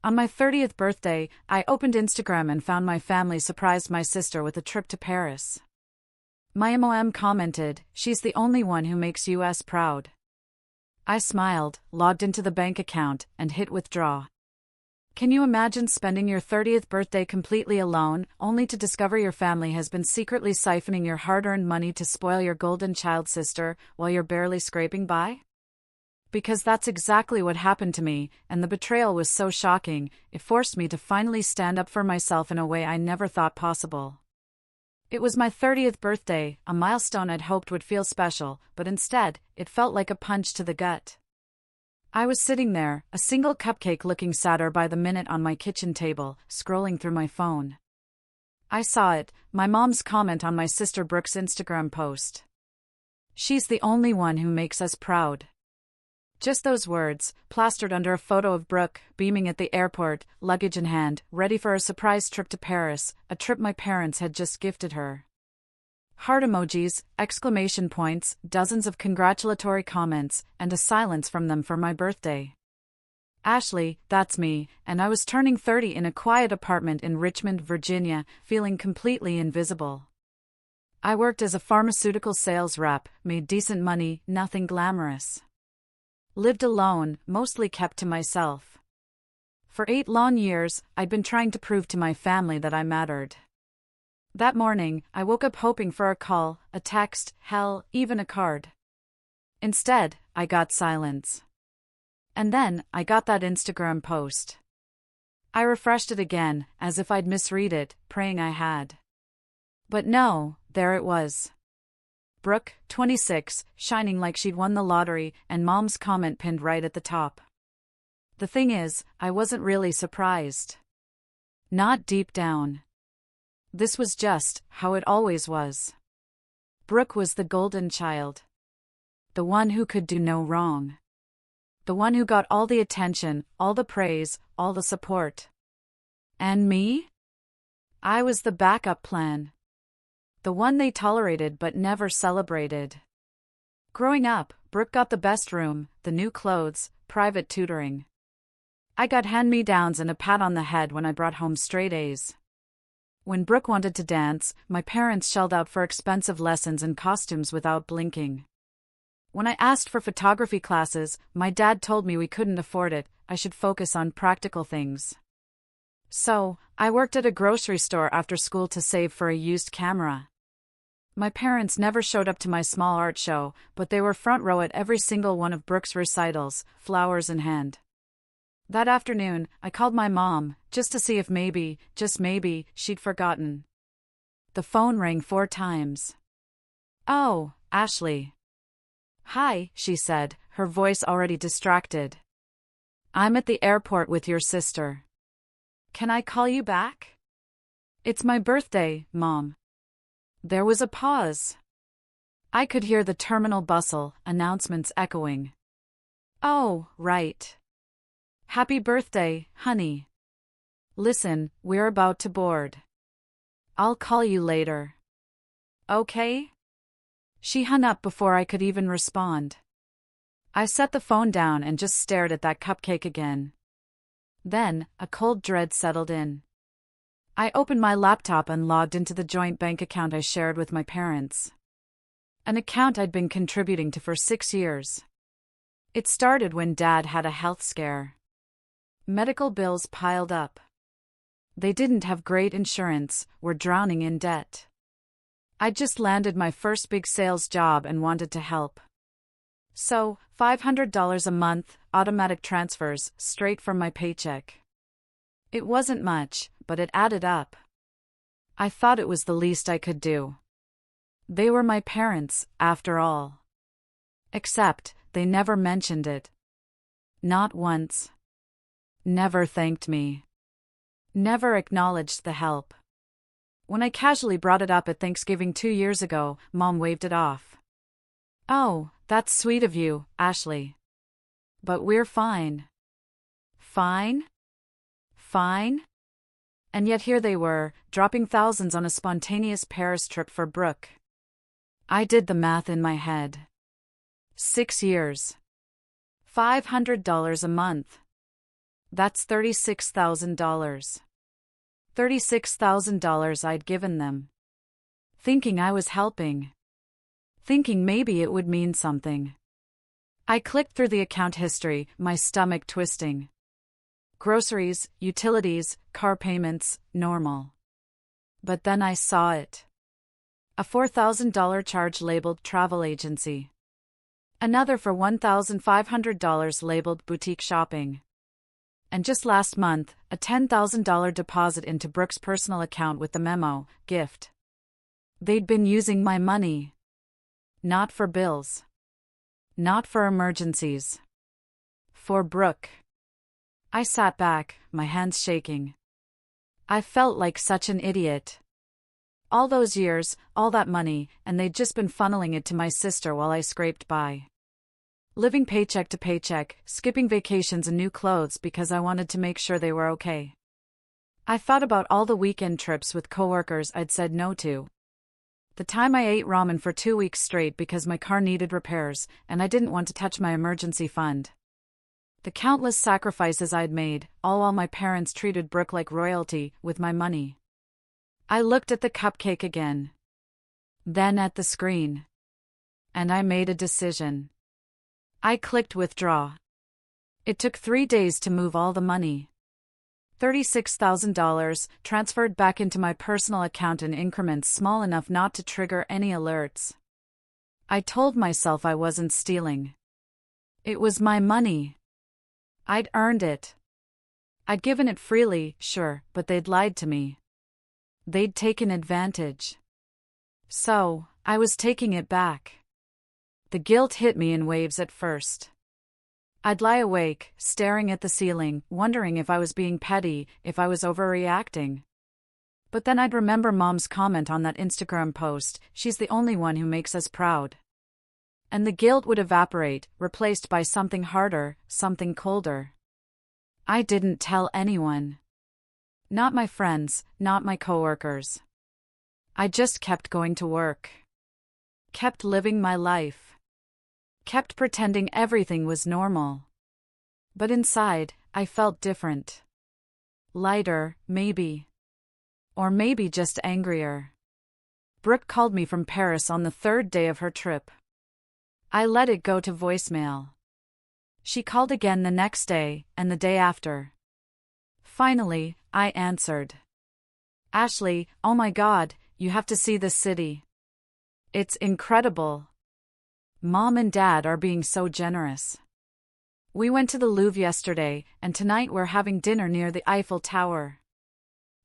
On my 30th birthday, I opened Instagram and found my family surprised my sister with a trip to Paris. My mom commented, "She's the only one who makes us proud." I smiled, logged into the bank account, and hit withdraw. Can you imagine spending your 30th birthday completely alone, only to discover your family has been secretly siphoning your hard-earned money to spoil your golden child sister while you're barely scraping by? Because that's exactly what happened to me, and the betrayal was so shocking, it forced me to finally stand up for myself in a way I never thought possible. It was my 30th birthday, a milestone I'd hoped would feel special, but instead, it felt like a punch to the gut. I was sitting there, a single cupcake looking sadder by the minute on my kitchen table, scrolling through my phone. I saw it, my mom's comment on my sister Brooke's Instagram post. "She's the only one who makes us proud." Just those words, plastered under a photo of Brooke, beaming at the airport, luggage in hand, ready for a surprise trip to Paris, a trip my parents had just gifted her. Heart emojis, exclamation points, dozens of congratulatory comments, and a silence from them for my birthday. Ashley, that's me, and I was turning 30 in a quiet apartment in Richmond, Virginia, feeling completely invisible. I worked as a pharmaceutical sales rep, made decent money, nothing glamorous. Lived alone, mostly kept to myself. For 8 long years, I'd been trying to prove to my family that I mattered. That morning, I woke up hoping for a call, a text, hell, even a card. Instead, I got silence. And then, I got that Instagram post. I refreshed it again, as if I'd misread it, praying I had. But no, there it was. Brooke, 26, shining like she'd won the lottery, and Mom's comment pinned right at the top. The thing is, I wasn't really surprised. Not deep down. This was just how it always was. Brooke was the golden child. The one who could do no wrong. The one who got all the attention, all the praise, all the support. And me? I was the backup plan. The one they tolerated but never celebrated. Growing up, Brooke got the best room, the new clothes, private tutoring. I got hand-me-downs and a pat on the head when I brought home straight A's. When Brooke wanted to dance, my parents shelled out for expensive lessons and costumes without blinking. When I asked for photography classes, my dad told me we couldn't afford it, I should focus on practical things. So, I worked at a grocery store after school to save for a used camera. My parents never showed up to my small art show, but they were front row at every single one of Brooke's recitals, flowers in hand. That afternoon, I called my mom, just to see if maybe, just maybe, she'd forgotten. The phone rang 4 times. "Oh, Ashley." "Hi," she said, her voice already distracted. "I'm at the airport with your sister. Can I call you back?" "It's my birthday, Mom." There was a pause. I could hear the terminal bustle, announcements echoing. "Oh, right. Happy birthday, honey. Listen, we're about to board. I'll call you later. Okay?" She hung up before I could even respond. I set the phone down and just stared at that cupcake again. Then, a cold dread settled in. I opened my laptop and logged into the joint bank account I shared with my parents. An account I'd been contributing to for 6 years. It started when Dad had a health scare. Medical bills piled up. They didn't have great insurance, were drowning in debt. I'd just landed my first big sales job and wanted to help. So, $500 a month, automatic transfers, straight from my paycheck. It wasn't much, but it added up. I thought it was the least I could do. They were my parents, after all. Except, they never mentioned it. Not once. Never thanked me. Never acknowledged the help. When I casually brought it up at Thanksgiving 2 years ago, Mom waved it off. "Oh, that's sweet of you, Ashley. But we're fine." Fine? Fine? And yet here they were, dropping thousands on a spontaneous Paris trip for Brooke. I did the math in my head. 6 years. $500 a month. That's $36,000. $36,000 I'd given them. Thinking I was helping. Thinking maybe it would mean something. I clicked through the account history, my stomach twisting. Groceries, utilities, car payments, normal. But then I saw it. A $4,000 charge labeled travel agency. Another for $1,500 labeled boutique shopping. And just last month, a $10,000 deposit into Brooke's personal account with the memo, gift. They'd been using my money. Not for bills. Not for emergencies. For Brooke. I sat back, my hands shaking. I felt like such an idiot. All those years, all that money, and they'd just been funneling it to my sister while I scraped by. Living paycheck to paycheck, skipping vacations and new clothes because I wanted to make sure they were okay. I thought about all the weekend trips with coworkers I'd said no to. The time I ate ramen for 2 weeks straight because my car needed repairs, and I didn't want to touch my emergency fund. The countless sacrifices I'd made, all while my parents treated Brooke like royalty, with my money. I looked at the cupcake again. Then at the screen. And I made a decision. I clicked withdraw. It took 3 days to move all the money. $36,000 transferred back into my personal account in increments small enough not to trigger any alerts. I told myself I wasn't stealing. It was my money. I'd earned it. I'd given it freely, sure, but they'd lied to me. They'd taken advantage. So, I was taking it back. The guilt hit me in waves at first. I'd lie awake, staring at the ceiling, wondering if I was being petty, if I was overreacting. But then I'd remember Mom's comment on that Instagram post, "She's the only one who makes us proud." And the guilt would evaporate, replaced by something harder, something colder. I didn't tell anyone. Not my friends, not my coworkers. I just kept going to work. Kept living my life. Kept pretending everything was normal. But inside, I felt different. Lighter, maybe. Or maybe just angrier. Brooke called me from Paris on the 3rd day of her trip. I let it go to voicemail. She called again the next day, and the day after. Finally, I answered. "Ashley, oh my God, you have to see this city. It's incredible. Mom and Dad are being so generous. We went to the Louvre yesterday, and tonight we're having dinner near the Eiffel Tower."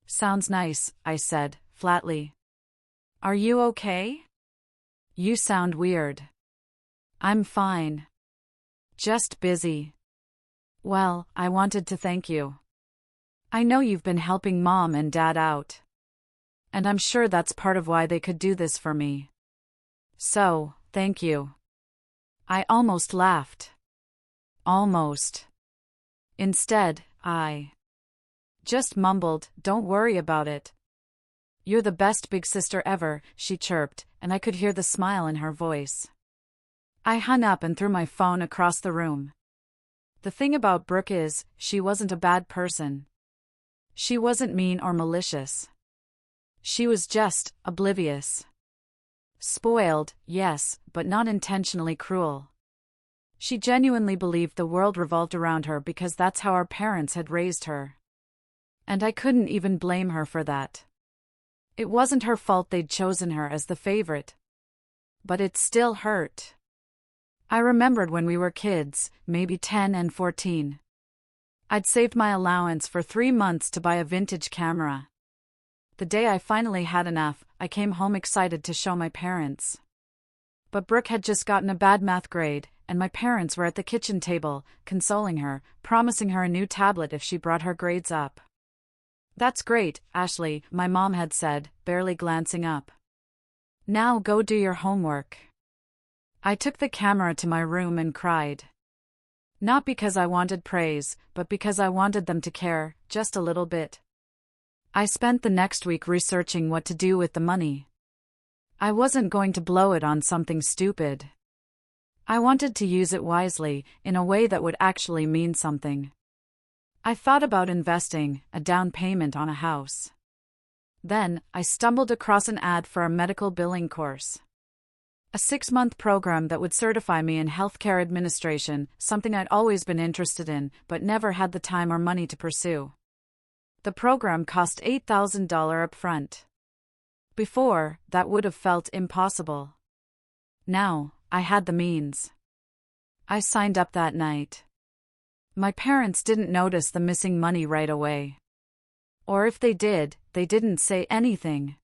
"Sounds nice," I said, flatly. "Are you okay? You sound weird." "I'm fine. Just busy." "Well, I wanted to thank you. I know you've been helping Mom and Dad out. And I'm sure that's part of why they could do this for me. So, thank you." I almost laughed. Almost. Instead, I just mumbled, "Don't worry about it. You're the best big sister ever," she chirped, and I could hear the smile in her voice. I hung up and threw my phone across the room. The thing about Brooke is, she wasn't a bad person. She wasn't mean or malicious. She was just oblivious. Spoiled, yes, but not intentionally cruel. She genuinely believed the world revolved around her because that's how our parents had raised her. And I couldn't even blame her for that. It wasn't her fault they'd chosen her as the favorite. But it still hurt. I remembered when we were kids, maybe 10 and 14. I'd saved my allowance for 3 months to buy a vintage camera. The day I finally had enough, I came home excited to show my parents. But Brooke had just gotten a bad math grade, and my parents were at the kitchen table, consoling her, promising her a new tablet if she brought her grades up. "That's great, Ashley," my mom had said, barely glancing up. "Now go do your homework." I took the camera to my room and cried. Not because I wanted praise, but because I wanted them to care, just a little bit. I spent the next week researching what to do with the money. I wasn't going to blow it on something stupid. I wanted to use it wisely, in a way that would actually mean something. I thought about investing a down payment on a house. Then, I stumbled across an ad for a medical billing course. A 6-month program that would certify me in healthcare administration, something I'd always been interested in, but never had the time or money to pursue. The program cost $8,000 upfront. Before, that would have felt impossible. Now, I had the means. I signed up that night. My parents didn't notice the missing money right away. Or if they did, they didn't say anything.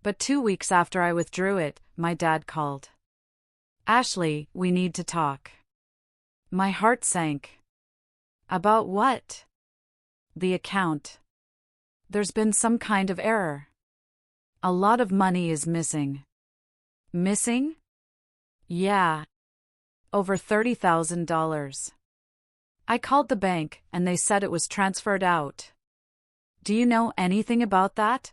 But 2 weeks after I withdrew it, my dad called. "Ashley, we need to talk." My heart sank. "About what?" "The account. There's been some kind of error. A lot of money is missing." "Missing?" "Yeah. Over $30,000. I called the bank, and they said it was transferred out. Do you know anything about that?"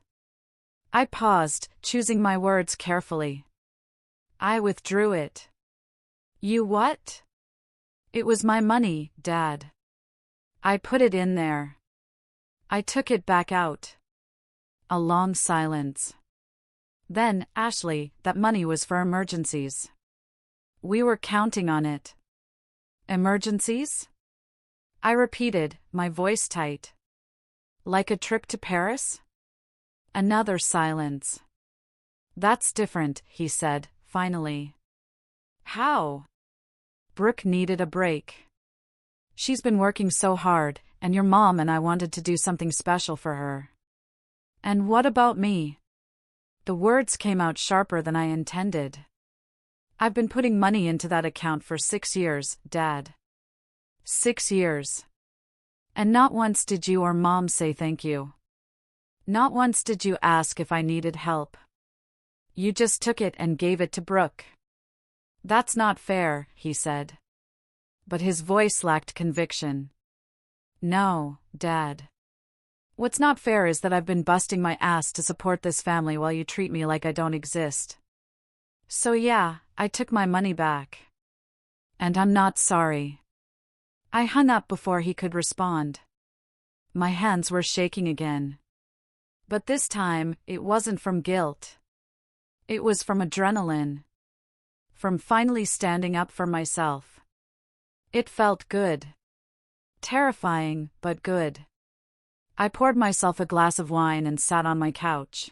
I paused, choosing my words carefully. "I withdrew it." "You what?" "It was my money, Dad. I put it in there. I took it back out." A long silence. "Then, Ashley, that money was for emergencies. We were counting on it." "Emergencies?" I repeated, my voice tight. "Like a trip to Paris?" Another silence. "That's different," he said, finally. "How?" "Brooke needed a break. She's been working so hard, and your mom and I wanted to do something special for her." "And what about me?" The words came out sharper than I intended. "I've been putting money into that account for 6 years, Dad. 6 years. And not once did you or Mom say thank you. Not once did you ask if I needed help. You just took it and gave it to Brooke." "That's not fair," he said. But his voice lacked conviction. "No, Dad. What's not fair is that I've been busting my ass to support this family while you treat me like I don't exist. So yeah, I took my money back. And I'm not sorry." I hung up before he could respond. My hands were shaking again. But this time, it wasn't from guilt. It was from adrenaline. From finally standing up for myself. It felt good. Terrifying, but good. I poured myself a glass of wine and sat on my couch.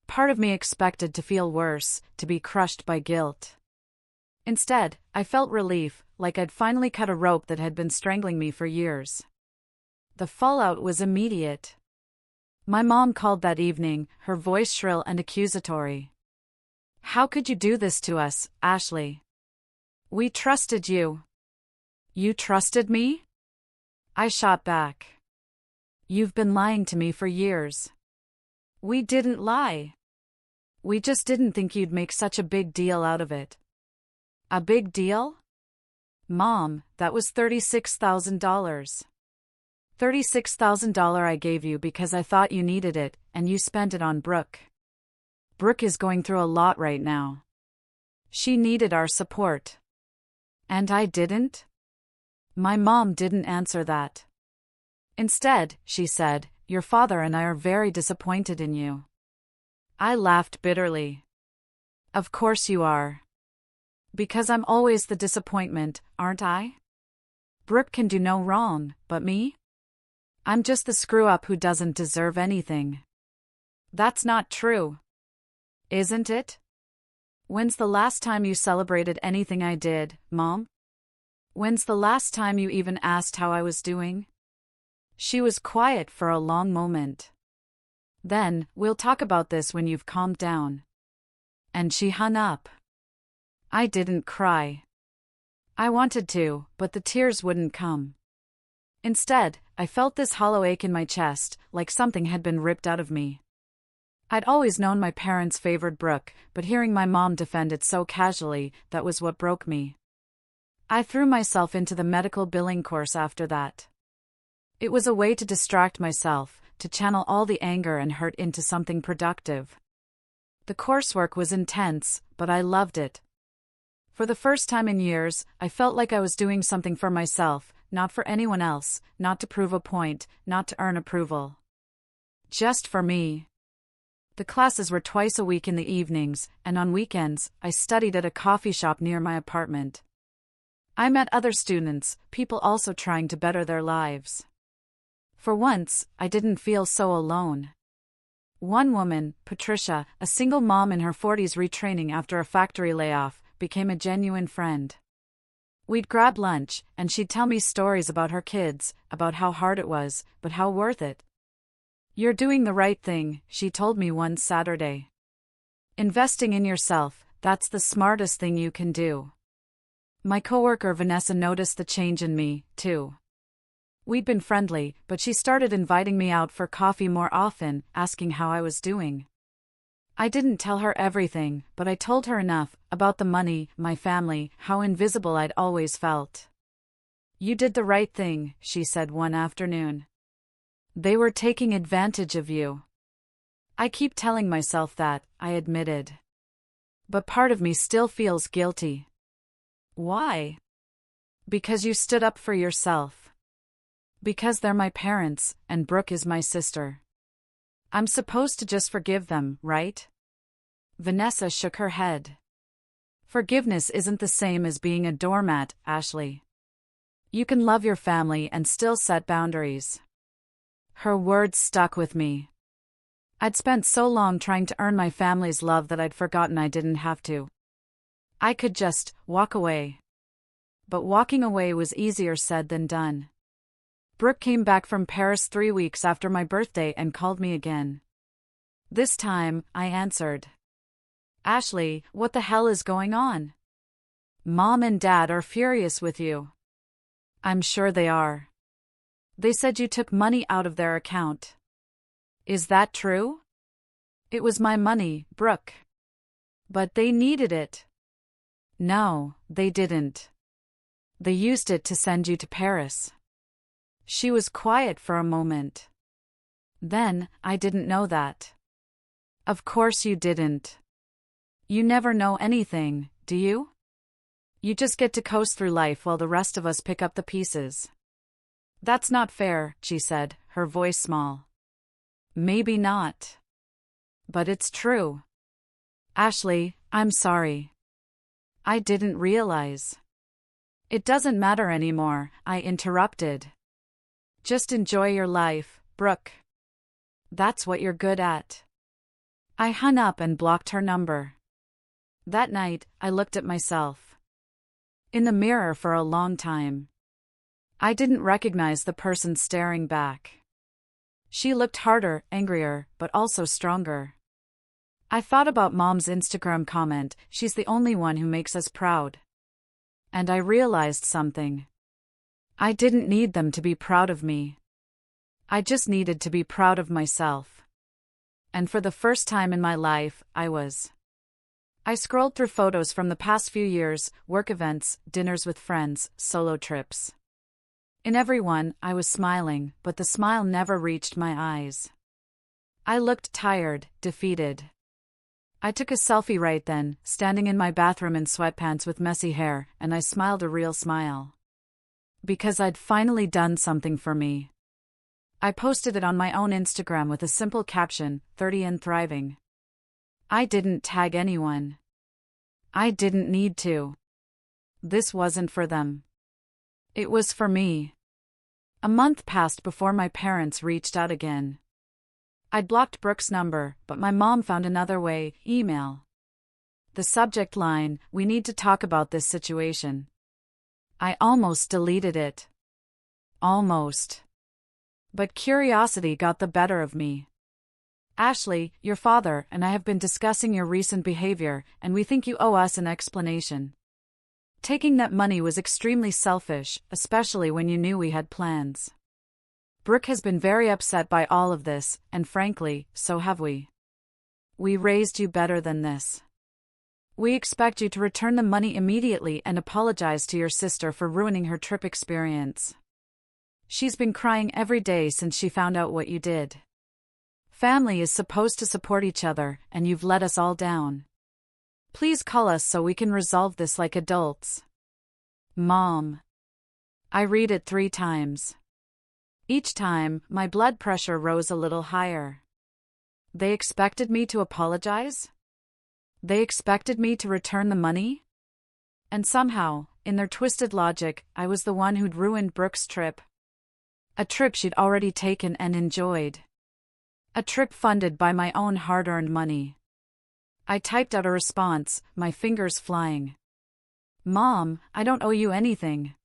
Part of me expected to feel worse, to be crushed by guilt. Instead, I felt relief, like I'd finally cut a rope that had been strangling me for years. The fallout was immediate. My mom called that evening, her voice shrill and accusatory. "How could you do this to us, Ashley? We trusted you." "You trusted me?" I shot back. "You've been lying to me for years." "We didn't lie. We just didn't think you'd make such a big deal out of it." "A big deal?" "Mom, that was $36,000. $36,000 I gave you because I thought you needed it, and you spent it on Brooke. Brooke is going through a lot right now. She needed our support. And I didn't?" My mom didn't answer that. Instead, she said, "Your father and I are very disappointed in you." I laughed bitterly. "Of course you are. Because I'm always the disappointment, aren't I? Brooke can do no wrong, but me? I'm just the screw-up who doesn't deserve anything." "That's not true." "Isn't it? When's the last time you celebrated anything I did, Mom? When's the last time you even asked how I was doing?" She was quiet for a long moment. Then, "We'll talk about this when you've calmed down." And she hung up. I didn't cry. I wanted to, but the tears wouldn't come. Instead, I felt this hollow ache in my chest, like something had been ripped out of me. I'd always known my parents favored Brooke, but hearing my mom defend it so casually, that was what broke me. I threw myself into the medical billing course after that. It was a way to distract myself, to channel all the anger and hurt into something productive. The coursework was intense, but I loved it. For the first time in years, I felt like I was doing something for myself, not for anyone else, not to prove a point, not to earn approval. Just for me. The classes were twice a week in the evenings, and on weekends, I studied at a coffee shop near my apartment. I met other students, people also trying to better their lives. For once, I didn't feel so alone. One woman, Patricia, a single mom in her 40s retraining after a factory layoff, became a genuine friend. We'd grab lunch, and she'd tell me stories about her kids, about how hard it was, but how worth it. "You're doing the right thing," she told me one Saturday. "Investing in yourself, that's the smartest thing you can do." My coworker Vanessa noticed the change in me, too. We'd been friendly, but she started inviting me out for coffee more often, asking how I was doing. I didn't tell her everything, but I told her enough, about the money, my family, how invisible I'd always felt. "You did the right thing," she said one afternoon. "They were taking advantage of you." I keep telling myself that, I admitted. But part of me still feels guilty. Why? Because you stood up for yourself. Because they're my parents, and Brooke is my sister. I'm supposed to just forgive them, right? Vanessa shook her head. Forgiveness isn't the same as being a doormat, Ashley. You can love your family and still set boundaries. Her words stuck with me. I'd spent so long trying to earn my family's love that I'd forgotten I didn't have to. I could just walk away. But walking away was easier said than done. Brooke came back from Paris 3 weeks after my birthday and called me again. This time, I answered. "Ashley, what the hell is going on? Mom and Dad are furious with you." "I'm sure they are. They said you took money out of their account." "Is that true?" "It was my money, Brooke." "But they needed it." "No, they didn't. They used it to send you to Paris." She was quiet for a moment. Then, "I didn't know that." "Of course you didn't. You never know anything, do you? You just get to coast through life while the rest of us pick up the pieces." "That's not fair," she said, her voice small. "Maybe not. But it's true." "Ashley, I'm sorry. I didn't realize." "It doesn't matter anymore," I interrupted. "Just enjoy your life, Brooke. That's what you're good at." I hung up and blocked her number. That night, I looked at myself in the mirror for a long time. I didn't recognize the person staring back. She looked harder, angrier, but also stronger. I thought about Mom's Instagram comment, "She's the only one who makes us proud." And I realized something. I didn't need them to be proud of me. I just needed to be proud of myself. And for the first time in my life, I was. I scrolled through photos from the past few years, work events, dinners with friends, solo trips. In every one, I was smiling, but the smile never reached my eyes. I looked tired, defeated. I took a selfie right then, standing in my bathroom in sweatpants with messy hair, and I smiled a real smile. Because I'd finally done something for me. I posted it on my own Instagram with a simple caption, 30 and thriving. I didn't tag anyone. I didn't need to. This wasn't for them. It was for me. A month passed before my parents reached out again. I'd blocked Brooke's number, but my mom found another way, email. The subject line, "We need to talk about this situation." I almost deleted it. Almost. But curiosity got the better of me. "Ashley, your father and I have been discussing your recent behavior, and we think you owe us an explanation. Taking that money was extremely selfish, especially when you knew we had plans. Brooke has been very upset by all of this, and frankly, so have we. We raised you better than this. We expect you to return the money immediately and apologize to your sister for ruining her trip experience. She's been crying every day since she found out what you did. Family is supposed to support each other, and you've let us all down. Please call us so we can resolve this like adults. Mom." I read it 3 times. Each time, my blood pressure rose a little higher. They expected me to apologize? They expected me to return the money? And somehow, in their twisted logic, I was the one who'd ruined Brooke's trip. A trip she'd already taken and enjoyed. A trip funded by my own hard-earned money. I typed out a response, my fingers flying. Mom, I don't owe you anything.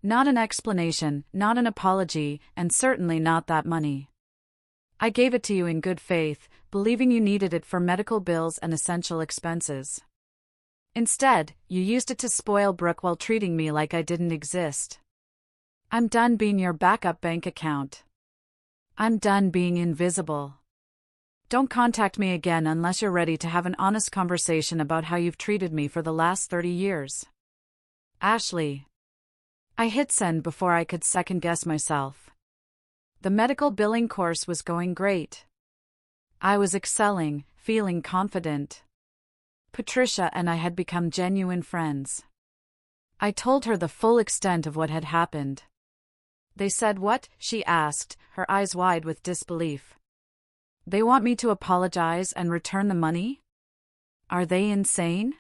Not an explanation, not an apology, and certainly not that money. I gave it to you in good faith, believing you needed it for medical bills and essential expenses. Instead, you used it to spoil Brooke while treating me like I didn't exist. I'm done being your backup bank account. I'm done being invisible. Don't contact me again unless you're ready to have an honest conversation about how you've treated me for the last 30 years. Ashley. I hit send before I could second-guess myself. The medical billing course was going great. I was excelling, feeling confident. Patricia and I had become genuine friends. I told her the full extent of what had happened. They said what? She asked, her eyes wide with disbelief. They want me to apologize and return the money? Are they insane?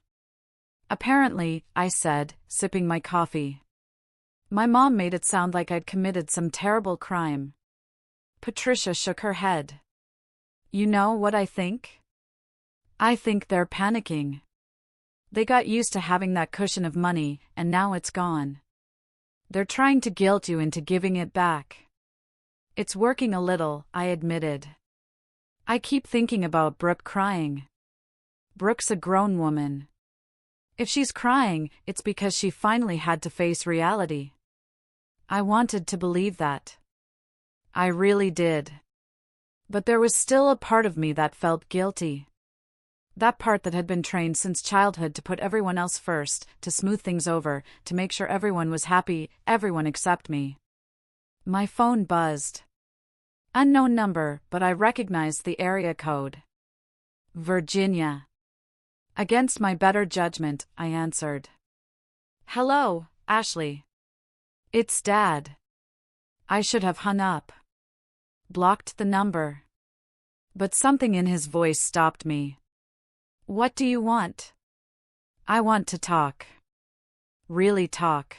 Apparently, I said, sipping my coffee. My mom made it sound like I'd committed some terrible crime. Patricia shook her head. You know what I think? I think they're panicking. They got used to having that cushion of money, and now it's gone. They're trying to guilt you into giving it back. It's working a little, I admitted. I keep thinking about Brooke crying. Brooke's a grown woman. If she's crying, it's because she finally had to face reality. I wanted to believe that. I really did. But there was still a part of me that felt guilty. That part that had been trained since childhood to put everyone else first, to smooth things over, to make sure everyone was happy, everyone except me. My phone buzzed. Unknown number, but I recognized the area code. Virginia. Against my better judgment, I answered. Hello, Ashley. It's Dad. I should have hung up. Blocked the number. But something in his voice stopped me. What do you want? I want to talk. Really talk.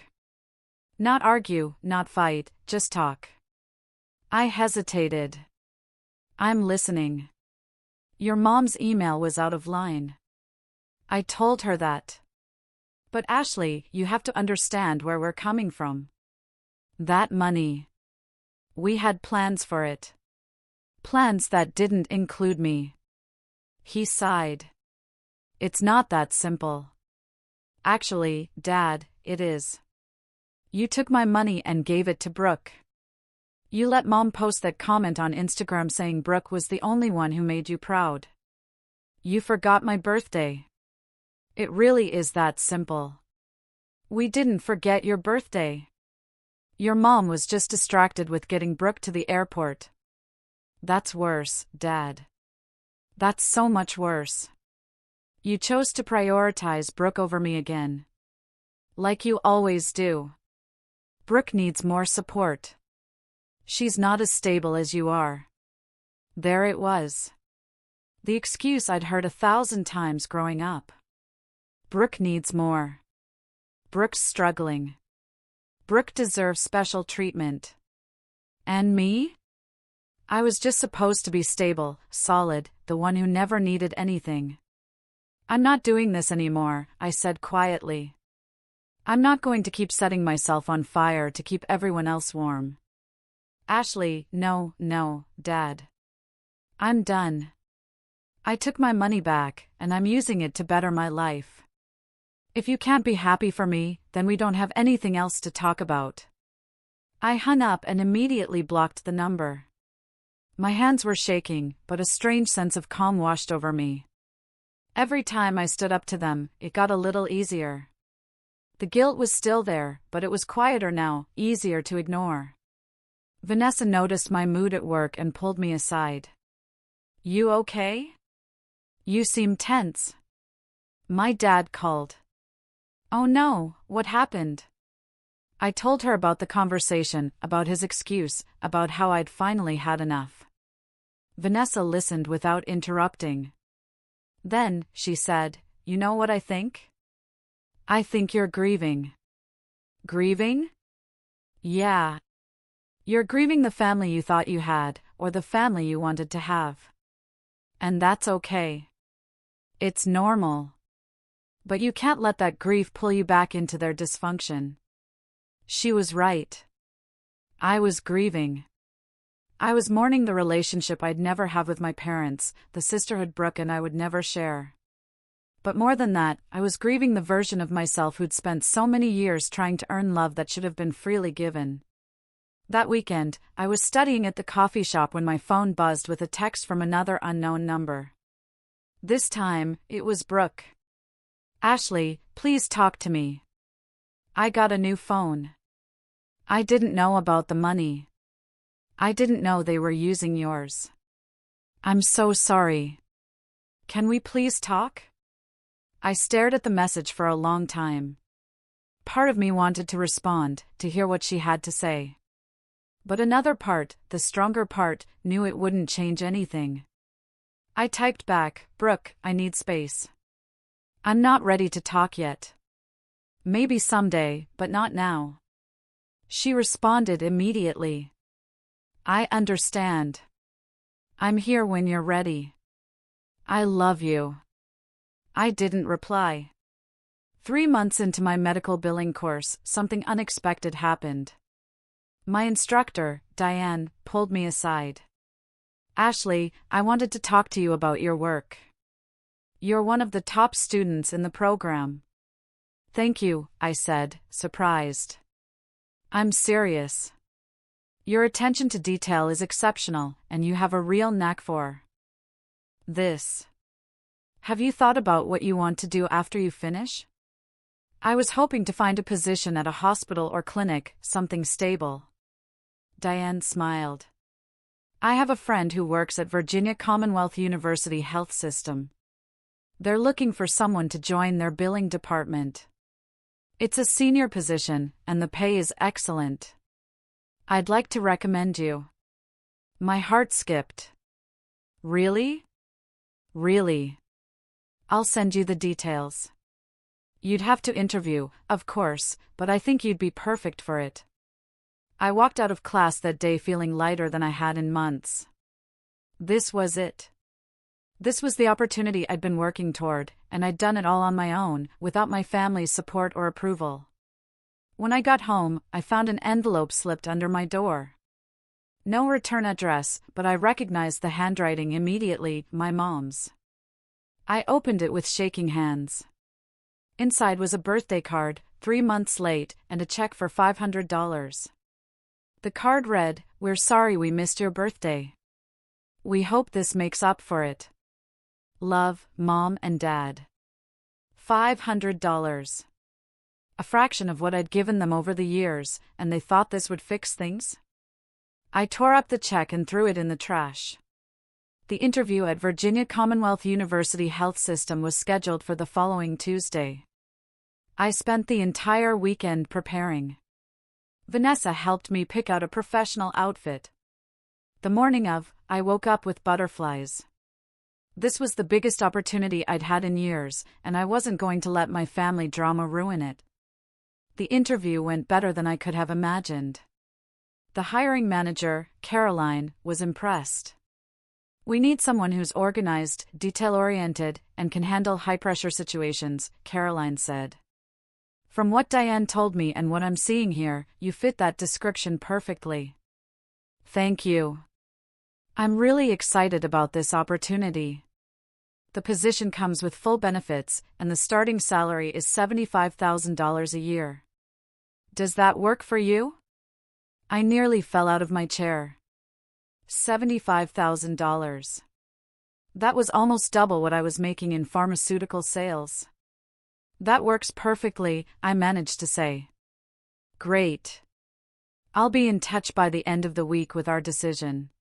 Not argue, not fight, just talk. I hesitated. I'm listening. Your mom's email was out of line. I told her that. But Ashley, you have to understand where we're coming from. That money. We had plans for it. Plans that didn't include me. He sighed. It's not that simple. Actually, Dad, it is. You took my money and gave it to Brooke. You let Mom post that comment on Instagram saying Brooke was the only one who made you proud. You forgot my birthday. It really is that simple. We didn't forget your birthday. Your mom was just distracted with getting Brooke to the airport. That's worse, Dad. That's so much worse. You chose to prioritize Brooke over me again. Like you always do. Brooke needs more support. She's not as stable as you are. There it was. The excuse I'd heard 1,000 times growing up. Brooke needs more. Brooke's struggling. Brooke deserves special treatment. And me? I was just supposed to be stable, solid, the one who never needed anything. I'm not doing this anymore, I said quietly. I'm not going to keep setting myself on fire to keep everyone else warm. Ashley, no, Dad. I'm done. I took my money back, and I'm using it to better my life. If you can't be happy for me, then we don't have anything else to talk about. I hung up and immediately blocked the number. My hands were shaking, but a strange sense of calm washed over me. Every time I stood up to them, it got a little easier. The guilt was still there, but it was quieter now, easier to ignore. Vanessa noticed my mood at work and pulled me aside. You okay? You seem tense. My dad called. Oh no, what happened? I told her about the conversation, about his excuse, about how I'd finally had enough. Vanessa listened without interrupting. Then, she said, "You know what I think? I think you're grieving." Grieving? Yeah. You're grieving the family you thought you had, or the family you wanted to have. And that's okay. It's normal. But you can't let that grief pull you back into their dysfunction. She was right. I was grieving. I was mourning the relationship I'd never have with my parents, the sisterhood Brooke and I would never share. But more than that, I was grieving the version of myself who'd spent so many years trying to earn love that should have been freely given. That weekend, I was studying at the coffee shop when my phone buzzed with a text from another unknown number. This time, it was Brooke. "Ashley, please talk to me. I got a new phone. I didn't know about the money. I didn't know they were using yours. I'm so sorry. Can we please talk?" I stared at the message for a long time. Part of me wanted to respond, to hear what she had to say. But another part, the stronger part, knew it wouldn't change anything. I typed back, "Brooke, I need space. I'm not ready to talk yet. Maybe someday, but not now." She responded immediately. "I understand. I'm here when you're ready. I love you." I didn't reply. 3 months into my medical billing course, something unexpected happened. My instructor, Diane, pulled me aside. "Ashley, I wanted to talk to you about your work. You're one of the top students in the program." "Thank you," I said, surprised. "I'm serious. Your attention to detail is exceptional, and you have a real knack for this. Have you thought about what you want to do after you finish?" I was hoping to find a position at a hospital or clinic, something stable. Diane smiled. "I have a friend who works at Virginia Commonwealth University Health System. They're looking for someone to join their billing department. It's a senior position, and the pay is excellent. I'd like to recommend you." My heart skipped. "Really? Really? I'll send you the details. You'd have to interview, of course, but I think you'd be perfect for it." I walked out of class that day feeling lighter than I had in months. This was it. This was the opportunity I'd been working toward, and I'd done it all on my own, without my family's support or approval. When I got home, I found an envelope slipped under my door. No return address, but I recognized the handwriting immediately, my mom's. I opened it with shaking hands. Inside was a birthday card, 3 months late, and a check for $500. The card read, "We're sorry we missed your birthday. We hope this makes up for it. Love, Mom and Dad." $500. A fraction of what I'd given them over the years, and they thought this would fix things? I tore up the check and threw it in the trash. The interview at Virginia Commonwealth University Health System was scheduled for the following Tuesday. I spent the entire weekend preparing. Vanessa helped me pick out a professional outfit. The morning of, I woke up with butterflies. This was the biggest opportunity I'd had in years, and I wasn't going to let my family drama ruin it. The interview went better than I could have imagined. The hiring manager, Caroline, was impressed. "We need someone who's organized, detail-oriented, and can handle high-pressure situations," Caroline said. "From what Diane told me and what I'm seeing here, you fit that description perfectly." "Thank you. I'm really excited about this opportunity. The position comes with full benefits, and the starting salary is $75,000 a year. Does that work for you?" I nearly fell out of my chair. $75,000. That was almost double what I was making in pharmaceutical sales. "That works perfectly," I managed to say. "Great. I'll be in touch by the end of the week with our decision."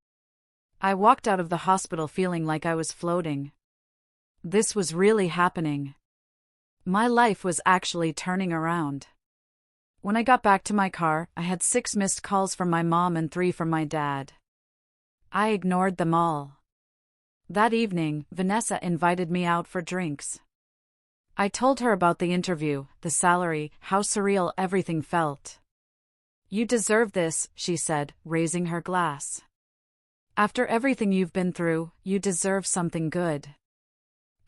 I walked out of the hospital feeling like I was floating. This was really happening. My life was actually turning around. When I got back to my car, I had 6 missed calls from my mom and 3 from my dad. I ignored them all. That evening, Vanessa invited me out for drinks. I told her about the interview, the salary, how surreal everything felt. "You deserve this," she said, raising her glass. "After everything you've been through, you deserve something good."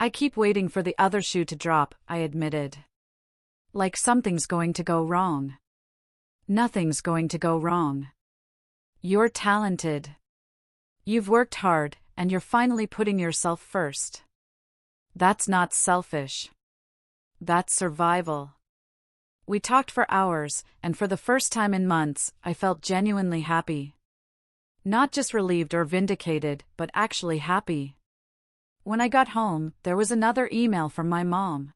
"I keep waiting for the other shoe to drop," I admitted. "Like something's going to go wrong." "Nothing's going to go wrong. You're talented. You've worked hard, and you're finally putting yourself first. That's not selfish. That's survival." We talked for hours, and for the first time in months, I felt genuinely happy. Not just relieved or vindicated, but actually happy. When I got home, there was another email from my mom.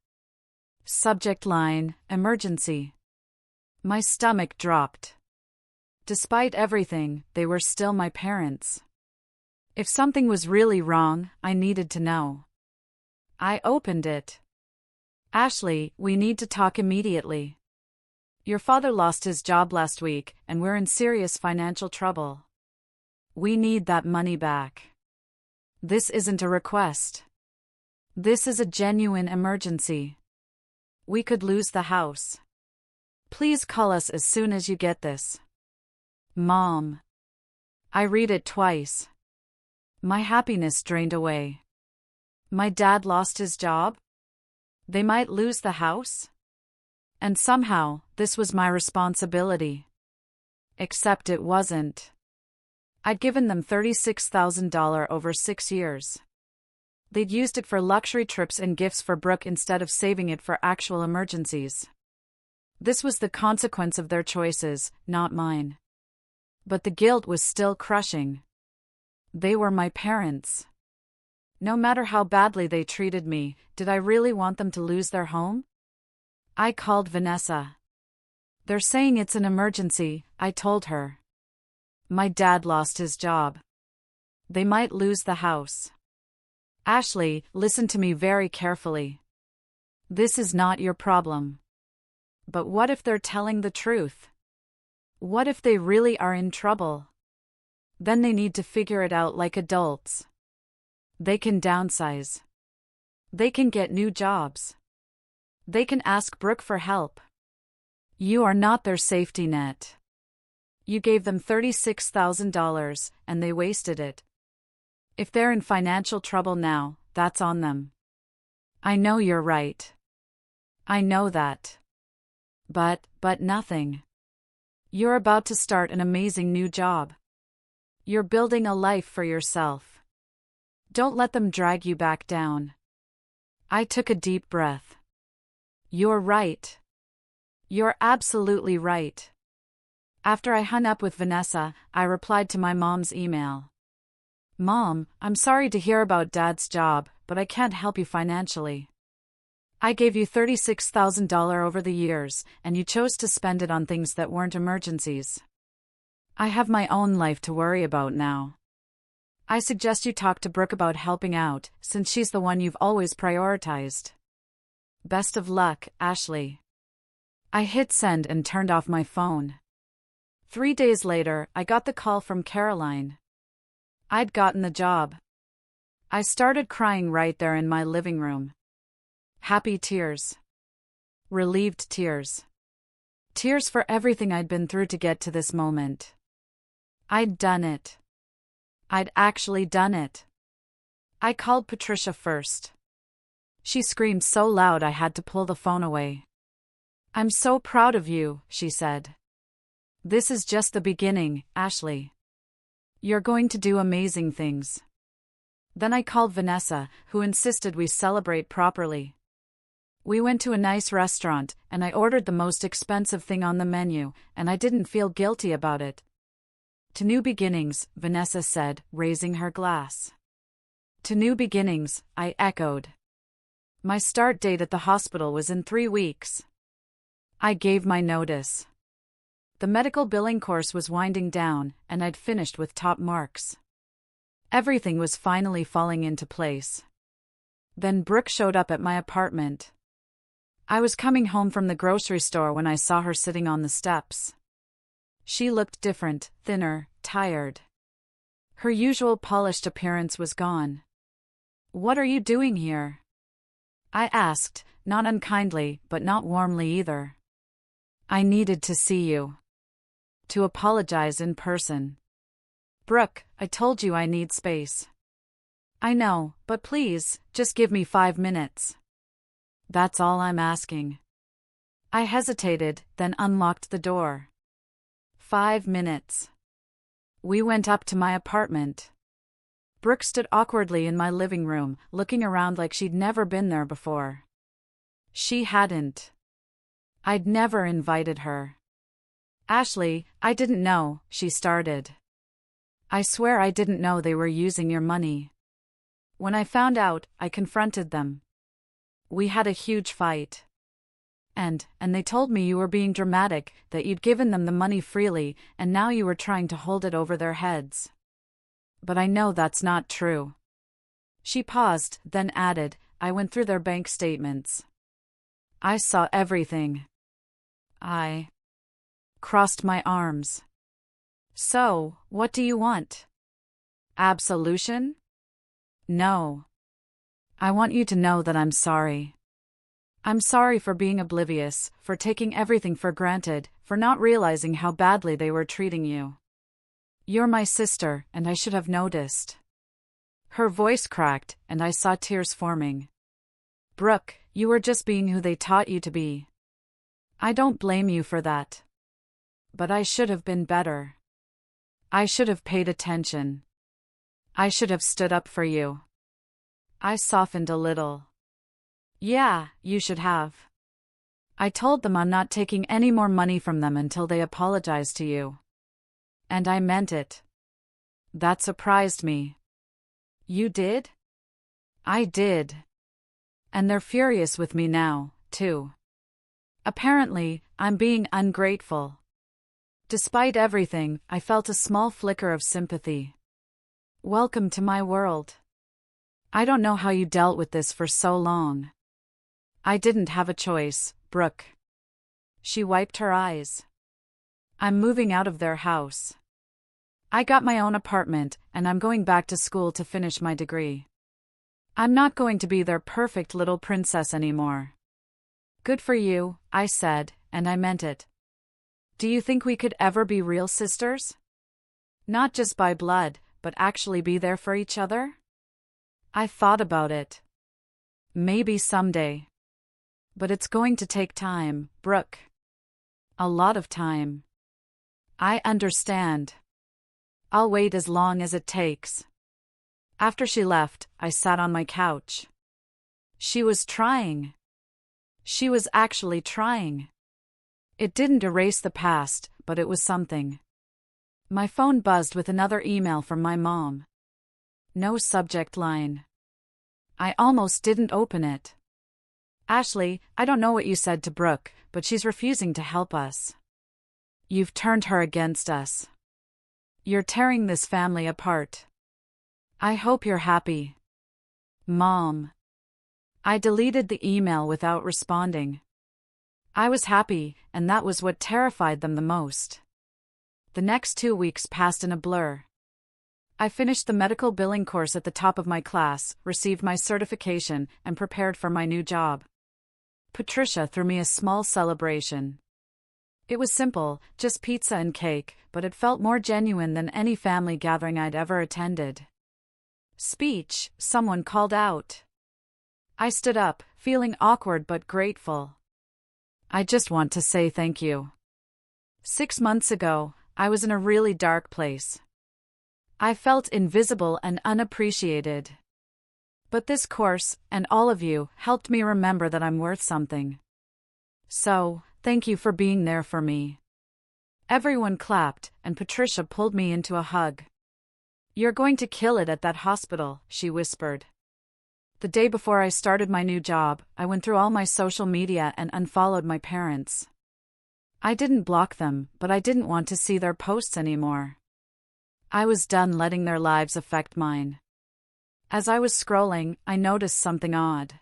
Subject line, emergency. My stomach dropped. Despite everything, they were still my parents. If something was really wrong, I needed to know. I opened it. "Ashley, we need to talk immediately. Your father lost his job last week, and we're in serious financial trouble. We need that money back. This isn't a request. This is a genuine emergency. We could lose the house. Please call us as soon as you get this." Mom. I read it twice. My happiness drained away. My dad lost his job? They might lose the house? And somehow, this was my responsibility. Except it wasn't. I'd given them $36,000 over 6 years. They'd used it for luxury trips and gifts for Brooke instead of saving it for actual emergencies. This was the consequence of their choices, not mine. But the guilt was still crushing. They were my parents. No matter how badly they treated me, did I really want them to lose their home? I called Vanessa. "They're saying it's an emergency," I told her. "My dad lost his job. They might lose the house." "Ashley, listen to me very carefully. This is not your problem. But what if they're telling the truth? What if they really are in trouble? Then they need to figure it out like adults. They can downsize. They can get new jobs. They can ask Brooke for help. You are not their safety net. You gave them $36,000, and they wasted it. If they're in financial trouble now, that's on them. I know you're right. I know that. But nothing. You're about to start an amazing new job. You're building a life for yourself. Don't let them drag you back down." I took a deep breath. You're right. You're absolutely right. After I hung up with Vanessa, I replied to my mom's email. "Mom, I'm sorry to hear about Dad's job, but I can't help you financially. I gave you $36,000 over the years, and you chose to spend it on things that weren't emergencies. I have my own life to worry about now. I suggest you talk to Brooke about helping out, since she's the one you've always prioritized. Best of luck, Ashley." I hit send and turned off my phone. 3 days later, I got the call from Caroline. I'd gotten the job. I started crying right there in my living room. Happy tears. Relieved tears. Tears for everything I'd been through to get to this moment. I'd done it. I'd actually done it. I called Patricia first. She screamed so loud I had to pull the phone away. "I'm so proud of you," she said. "This is just the beginning, Ashley. You're going to do amazing things." Then I called Vanessa, who insisted we celebrate properly. We went to a nice restaurant, and I ordered the most expensive thing on the menu, and I didn't feel guilty about it. "To new beginnings," Vanessa said, raising her glass. "To new beginnings," I echoed. My start date at the hospital was in 3 weeks. I gave my notice. The medical billing course was winding down, and I'd finished with top marks. Everything was finally falling into place. Then Brooke showed up at my apartment. I was coming home from the grocery store when I saw her sitting on the steps. She looked different, thinner, tired. Her usual polished appearance was gone. "What are you doing here?" I asked, not unkindly, but not warmly either. "I needed to see you. To apologize in person." "Brooke, I told you I need space." "I know, but please, just give me 5 minutes. That's all I'm asking." I hesitated, then unlocked the door. 5 minutes. We went up to my apartment. Brooke stood awkwardly in my living room, looking around like she'd never been there before. She hadn't. I'd never invited her. "Ashley, I didn't know," she started. "I swear I didn't know they were using your money. When I found out, I confronted them. We had a huge fight. And they told me you were being dramatic, that you'd given them the money freely, and now you were trying to hold it over their heads. But I know that's not true." She paused, then added, "I went through their bank statements. I saw everything." I crossed my arms. "So, what do you want? Absolution?" "No. I want you to know that I'm sorry. I'm sorry for being oblivious, for taking everything for granted, for not realizing how badly they were treating you. You're my sister, and I should have noticed." Her voice cracked, and I saw tears forming. "Brooke, you were just being who they taught you to be. I don't blame you for that. But I should have been better. I should have paid attention. I should have stood up for you." I softened a little. "Yeah, you should have. I told them I'm not taking any more money from them until they apologize to you. And I meant it." That surprised me. "You did?" "I did. And they're furious with me now, too. Apparently, I'm being ungrateful." Despite everything, I felt a small flicker of sympathy. "Welcome to my world. I don't know how you dealt with this for so long." "I didn't have a choice, Brooke." She wiped her eyes. "I'm moving out of their house. I got my own apartment, and I'm going back to school to finish my degree. I'm not going to be their perfect little princess anymore." "Good for you," I said, and I meant it. "Do you think we could ever be real sisters? Not just by blood, but actually be there for each other?" I thought about it. "Maybe someday. But it's going to take time, Brooke. A lot of time." "I understand. I'll wait as long as it takes." After she left, I sat on my couch. She was trying. She was actually trying. It didn't erase the past, but it was something. My phone buzzed with another email from my mom. No subject line. I almost didn't open it. "Ashley, I don't know what you said to Brooke, but she's refusing to help us. You've turned her against us. You're tearing this family apart. I hope you're happy. Mom." I deleted the email without responding. I was happy, and that was what terrified them the most. The next 2 weeks passed in a blur. I finished the medical billing course at the top of my class, received my certification, and prepared for my new job. Patricia threw me a small celebration. It was simple, just pizza and cake, but it felt more genuine than any family gathering I'd ever attended. "Speech," someone called out. I stood up, feeling awkward but grateful. "I just want to say thank you. 6 months ago, I was in a really dark place. I felt invisible and unappreciated. But this course, and all of you, helped me remember that I'm worth something. So, thank you for being there for me." Everyone clapped, and Patricia pulled me into a hug. "You're going to kill it at that hospital," she whispered. The day before I started my new job, I went through all my social media and unfollowed my parents. I didn't block them, but I didn't want to see their posts anymore. I was done letting their lives affect mine. As I was scrolling, I noticed something odd.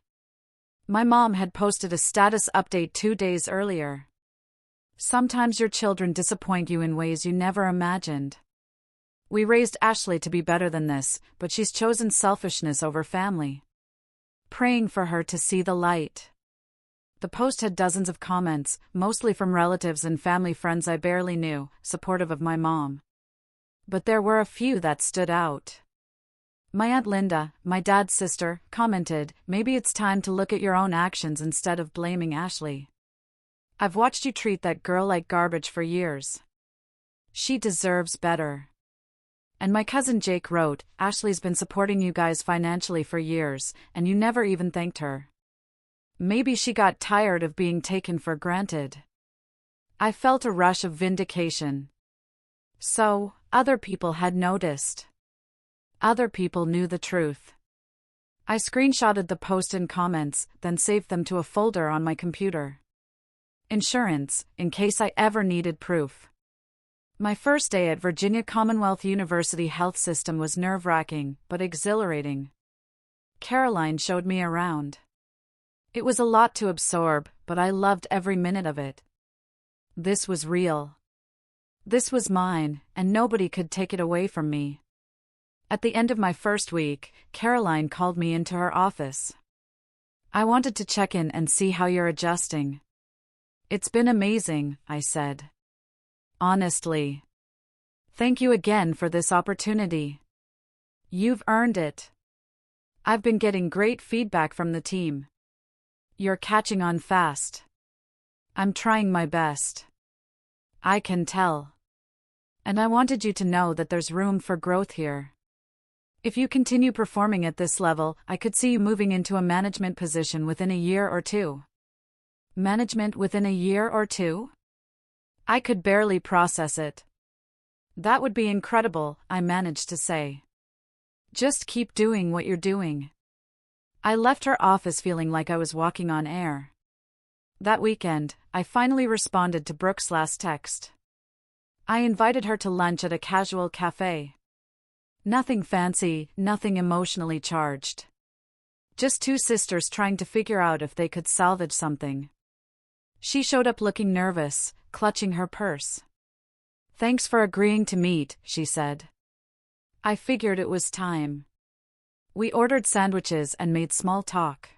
My mom had posted a status update 2 days earlier. Sometimes your children disappoint you in ways you never imagined. We raised Ashley to be better than this, but she's chosen selfishness over family. Praying for her to see the light. The post had dozens of comments, mostly from relatives and family friends I barely knew, supportive of my mom. But there were a few that stood out. My Aunt Linda, my dad's sister, commented, "Maybe it's time to look at your own actions instead of blaming Ashley. I've watched you treat that girl like garbage for years. She deserves better." And my cousin Jake wrote, "Ashley's been supporting you guys financially for years, and you never even thanked her. Maybe she got tired of being taken for granted." I felt a rush of vindication. So, other people had noticed. Other people knew the truth. I screenshotted the post and comments, then saved them to a folder on my computer. Insurance, in case I ever needed proof. My first day at Virginia Commonwealth University Health System was nerve-wracking, but exhilarating. Caroline showed me around. It was a lot to absorb, but I loved every minute of it. This was real. This was mine, and nobody could take it away from me. At the end of my first week, Caroline called me into her office. "I wanted to check in and see how you're adjusting." "It's been amazing," I said. "Honestly. Thank you again for this opportunity. You've earned it. I've been getting great feedback from the team. You're catching on fast. I'm trying my best. I can tell. And I wanted you to know that there's room for growth here. If you continue performing at this level, I could see you moving into a management position within a year or two." Management within a year or two? I could barely process it. "That would be incredible," I managed to say. "Just keep doing what you're doing." I left her office feeling like I was walking on air. That weekend, I finally responded to Brooke's last text. I invited her to lunch at a casual cafe. Nothing fancy, nothing emotionally charged. Just two sisters trying to figure out if they could salvage something. She showed up looking nervous, clutching her purse. "Thanks for agreeing to meet," she said. I figured it was time. We ordered sandwiches and made small talk.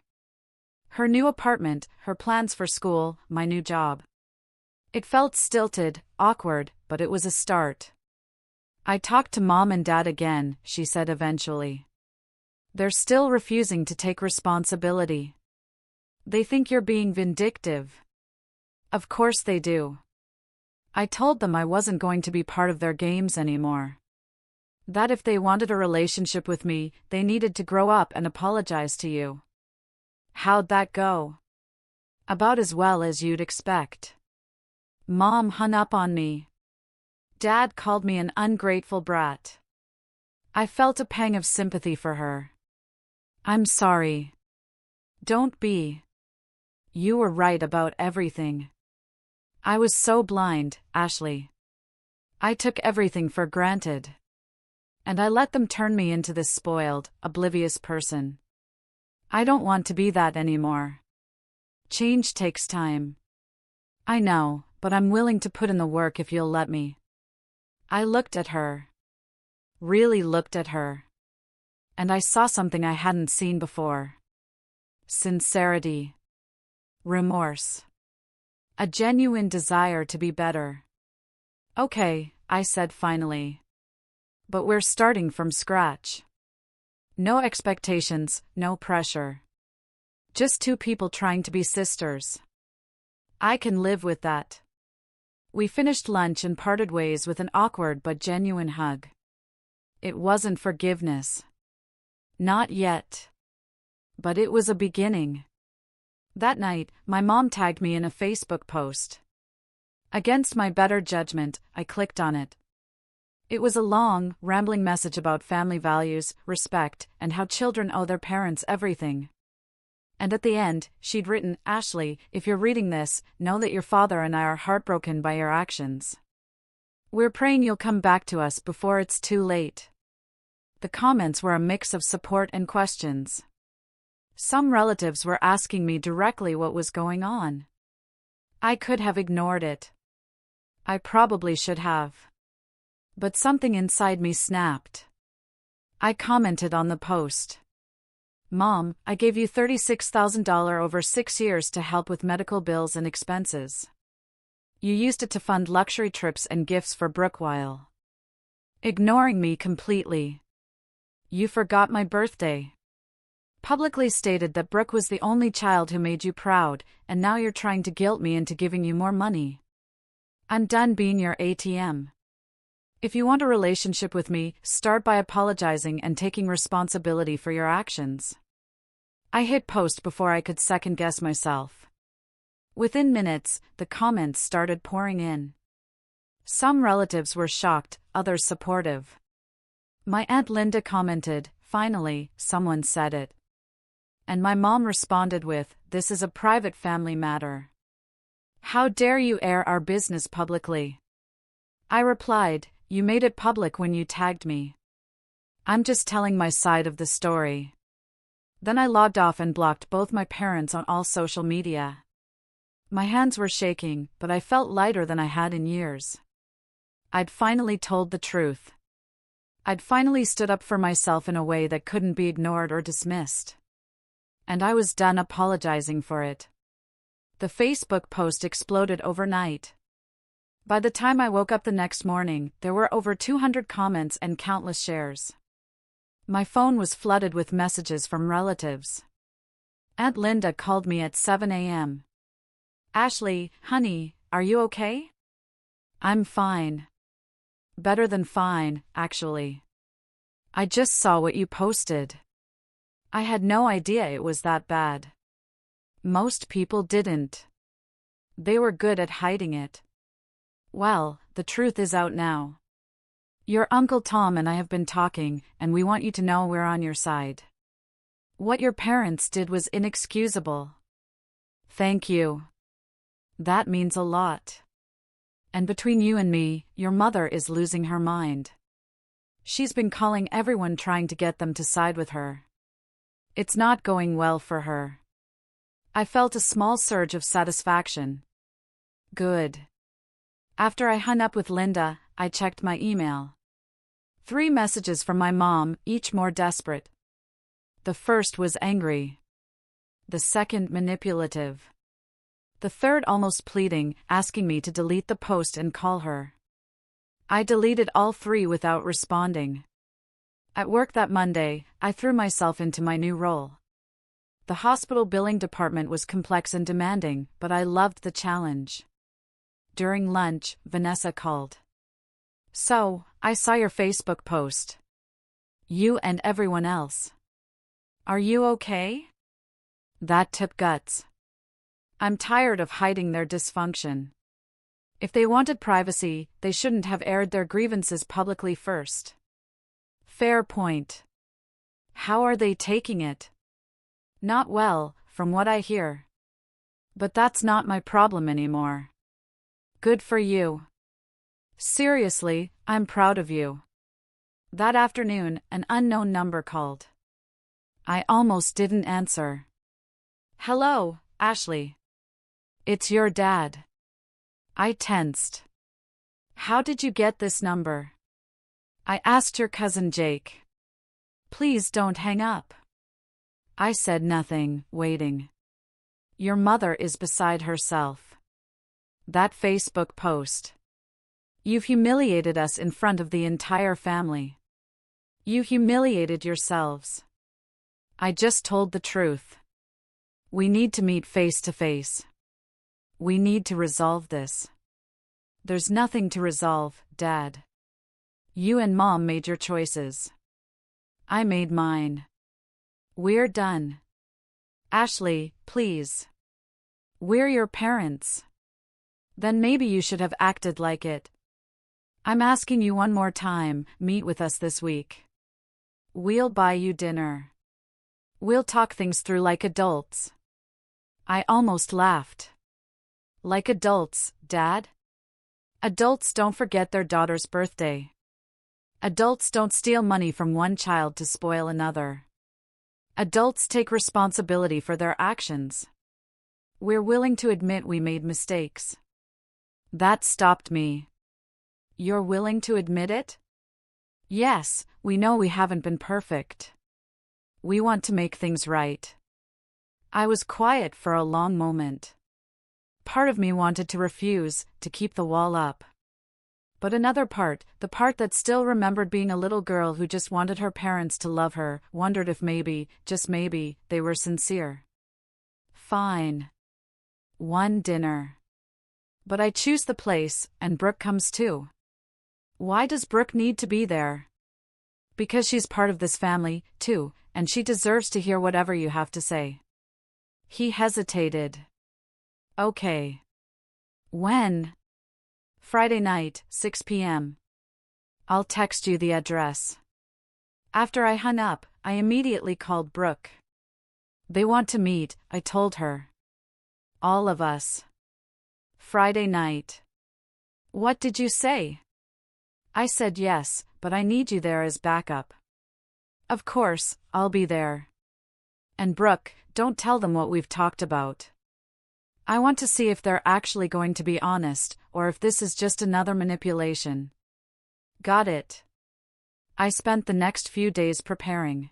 Her new apartment, her plans for school, my new job. It felt stilted, awkward, but it was a start. "I talked to Mom and Dad again," she said eventually. "They're still refusing to take responsibility. They think you're being vindictive." Of course they do. I told them I wasn't going to be part of their games anymore. That if they wanted a relationship with me, they needed to grow up and apologize to you. How'd that go? About as well as you'd expect. Mom hung up on me. Dad called me an ungrateful brat. I felt a pang of sympathy for her. "I'm sorry." "Don't be. You were right about everything. I was so blind, Ashley. I took everything for granted. And I let them turn me into this spoiled, oblivious person. I don't want to be that anymore. Change takes time. I know, but I'm willing to put in the work if you'll let me." I looked at her. Really looked at her. And I saw something I hadn't seen before. Sincerity. Remorse. A genuine desire to be better. "Okay," I said finally. "But we're starting from scratch. No expectations, no pressure. Just two people trying to be sisters. I can live with that." We finished lunch and parted ways with an awkward but genuine hug. It wasn't forgiveness. Not yet. But it was a beginning. That night, my mom tagged me in a Facebook post. Against my better judgment, I clicked on it. It was a long, rambling message about family values, respect, and how children owe their parents everything. And at the end, she'd written, "Ashley, if you're reading this, know that your father and I are heartbroken by your actions. We're praying you'll come back to us before it's too late." The comments were a mix of support and questions. Some relatives were asking me directly what was going on. I could have ignored it. I probably should have. But something inside me snapped. I commented on the post. "Mom, I gave you $36,000 over 6 years to help with medical bills and expenses. You used it to fund luxury trips and gifts for Brooke while ignoring me completely. You forgot my birthday. Publicly stated that Brooke was the only child who made you proud, and now you're trying to guilt me into giving you more money. I'm done being your ATM. If you want a relationship with me, start by apologizing and taking responsibility for your actions." I hit post before I could second-guess myself. Within minutes, the comments started pouring in. Some relatives were shocked, others supportive. My Aunt Linda commented, "Finally, someone said it." And my mom responded with, "This is a private family matter. How dare you air our business publicly?" I replied, "You made it public when you tagged me. I'm just telling my side of the story." Then I logged off and blocked both my parents on all social media. My hands were shaking, but I felt lighter than I had in years. I'd finally told the truth. I'd finally stood up for myself in a way that couldn't be ignored or dismissed. And I was done apologizing for it. The Facebook post exploded overnight. By the time I woke up the next morning, there were over 200 comments and countless shares. My phone was flooded with messages from relatives. Aunt Linda called me at 7 a.m. "Ashley, honey, are you okay?" "I'm fine. Better than fine, actually. I just saw what you posted. I had no idea it was that bad. Most people didn't. They were good at hiding it. Well, the truth is out now. Your Uncle Tom and I have been talking, and we want you to know we're on your side. What your parents did was inexcusable." "Thank you. That means a lot. And between you and me, your mother is losing her mind. She's been calling everyone trying to get them to side with her. It's not going well for her." I felt a small surge of satisfaction. Good. After I hung up with Linda, I checked my email. 3 messages from my mom, each more desperate. The first was angry. The second manipulative. The third almost pleading, asking me to delete the post and call her. I deleted all 3 without responding. At work that Monday, I threw myself into my new role. The hospital billing department was complex and demanding, but I loved the challenge. During lunch, Vanessa called. "So, I saw your Facebook post. You and everyone else. Are you okay?" That took guts. I'm tired of hiding their dysfunction. If they wanted privacy, they shouldn't have aired their grievances publicly first. Fair point. How are they taking it? Not well, from what I hear. But that's not my problem anymore. Good for you. Seriously, I'm proud of you. That afternoon, an unknown number called. I almost didn't answer. "Hello, Ashley. It's your dad." I tensed. "How did you get this number?" "I asked your cousin Jake." "Please don't hang up." I said nothing, waiting. Your mother is beside herself. That Facebook post. You've humiliated us in front of the entire family. You humiliated yourselves. I just told the truth. We need to meet face to face. We need to resolve this. There's nothing to resolve, Dad. You and Mom made your choices. I made mine. We're done. Ashley, please. We're your parents. Then maybe you should have acted like it. I'm asking you one more time, meet with us this week. We'll buy you dinner. We'll talk things through like adults. I almost laughed. Like adults, Dad? Adults don't forget their daughter's birthday. Adults don't steal money from one child to spoil another. Adults take responsibility for their actions. We're willing to admit we made mistakes. That stopped me. You're willing to admit it? Yes, we know we haven't been perfect. We want to make things right. I was quiet for a long moment. Part of me wanted to refuse, to keep the wall up. But another part, the part that still remembered being a little girl who just wanted her parents to love her, wondered if maybe, just maybe, they were sincere. Fine. One dinner. But I choose the place, and Brooke comes too. Why does Brooke need to be there? Because she's part of this family, too, and she deserves to hear whatever you have to say. He hesitated. Okay. When? Friday night, 6 p.m. I'll text you the address. After I hung up, I immediately called Brooke. They want to meet, I told her. All of us. Friday night. What did you say? I said yes, but I need you there as backup. Of course, I'll be there. And Brooke, don't tell them what we've talked about. I want to see if they're actually going to be honest, or if this is just another manipulation. Got it. I spent the next few days preparing.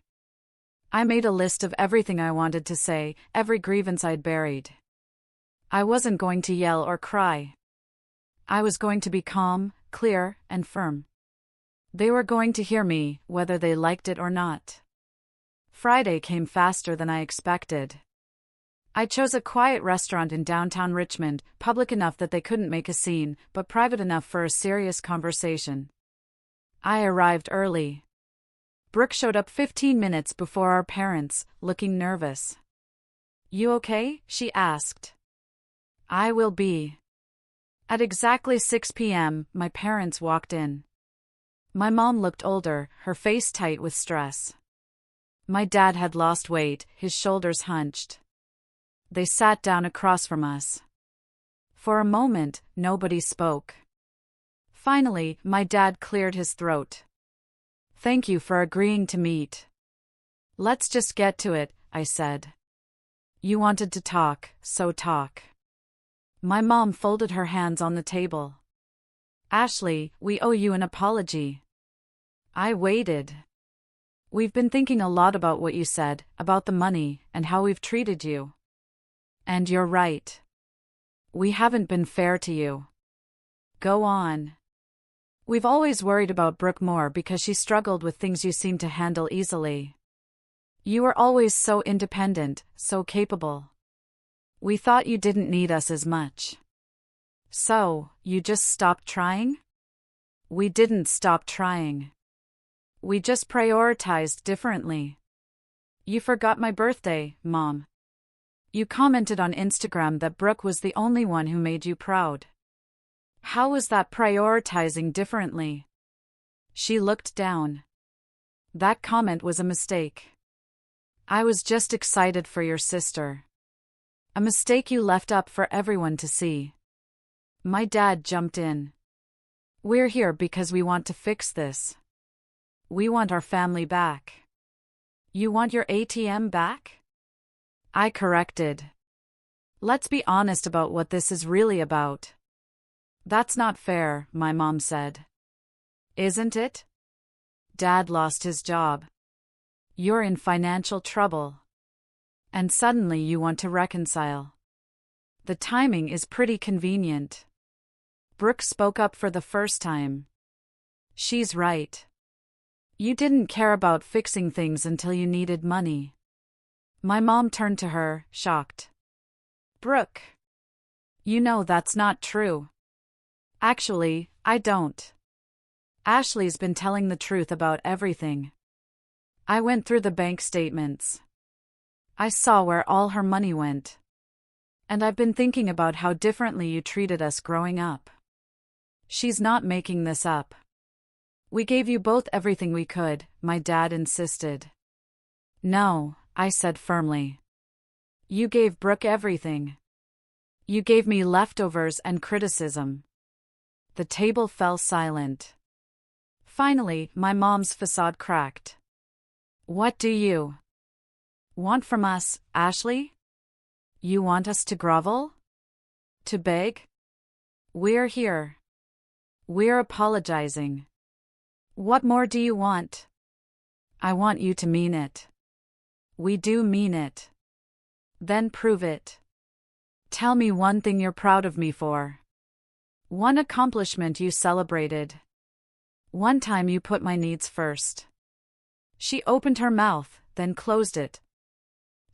I made a list of everything I wanted to say, every grievance I'd buried. I wasn't going to yell or cry. I was going to be calm, clear, and firm. They were going to hear me, whether they liked it or not. Friday came faster than I expected. I chose a quiet restaurant in downtown Richmond, public enough that they couldn't make a scene, but private enough for a serious conversation. I arrived early. Brooke showed up 15 minutes before our parents, looking nervous. You okay? She asked. I will be. At exactly 6 p.m., my parents walked in. My mom looked older, her face tight with stress. My dad had lost weight, his shoulders hunched. They sat down across from us. For a moment, nobody spoke. Finally, my dad cleared his throat. Thank you for agreeing to meet. Let's just get to it, I said. You wanted to talk, so talk. My mom folded her hands on the table. Ashley, we owe you an apology. I waited. We've been thinking a lot about what you said, about the money, and how we've treated you. And you're right. We haven't been fair to you. Go on. We've always worried about Brooke more because she struggled with things you seemed to handle easily. You were always so independent, so capable. We thought you didn't need us as much. So, you just stopped trying? We didn't stop trying. We just prioritized differently. You forgot my birthday, Mom. You commented on Instagram that Brooke was the only one who made you proud. How was that prioritizing differently? She looked down. That comment was a mistake. I was just excited for your sister. A mistake you left up for everyone to see. My dad jumped in. We're here because we want to fix this. We want our family back. You want your ATM back? I corrected. Let's be honest about what this is really about. That's not fair, my mom said. Isn't it? Dad lost his job. You're in financial trouble. And suddenly you want to reconcile. The timing is pretty convenient. Brooke spoke up for the first time. She's right. You didn't care about fixing things until you needed money. My mom turned to her, shocked. Brooke. You know that's not true. Actually, I don't. Ashley's been telling the truth about everything. I went through the bank statements. I saw where all her money went. And I've been thinking about how differently you treated us growing up. She's not making this up. We gave you both everything we could, my dad insisted. No, I said firmly. You gave Brooke everything. You gave me leftovers and criticism. The table fell silent. Finally, my mom's facade cracked. What do you Want from us, Ashley? You want us to grovel? To beg? We're here. We're apologizing. What more do you want? I want you to mean it. We do mean it. Then prove it. Tell me one thing you're proud of me for. One accomplishment you celebrated. One time you put my needs first. She opened her mouth, then closed it.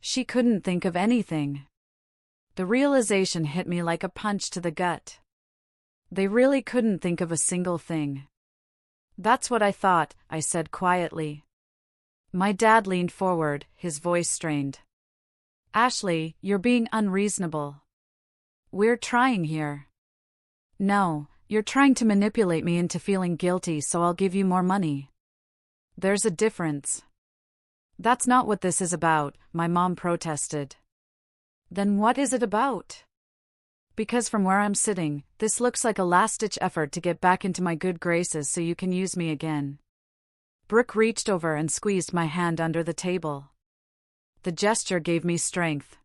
She couldn't think of anything. The realization hit me like a punch to the gut. They really couldn't think of a single thing. That's what I thought, I said quietly. My dad leaned forward, his voice strained. Ashley, you're being unreasonable. We're trying here. No, you're trying to manipulate me into feeling guilty so I'll give you more money. There's a difference. That's not what this is about, my mom protested. Then what is it about? Because from where I'm sitting, this looks like a last-ditch effort to get back into my good graces so you can use me again. Brooke reached over and squeezed my hand under the table. The gesture gave me strength.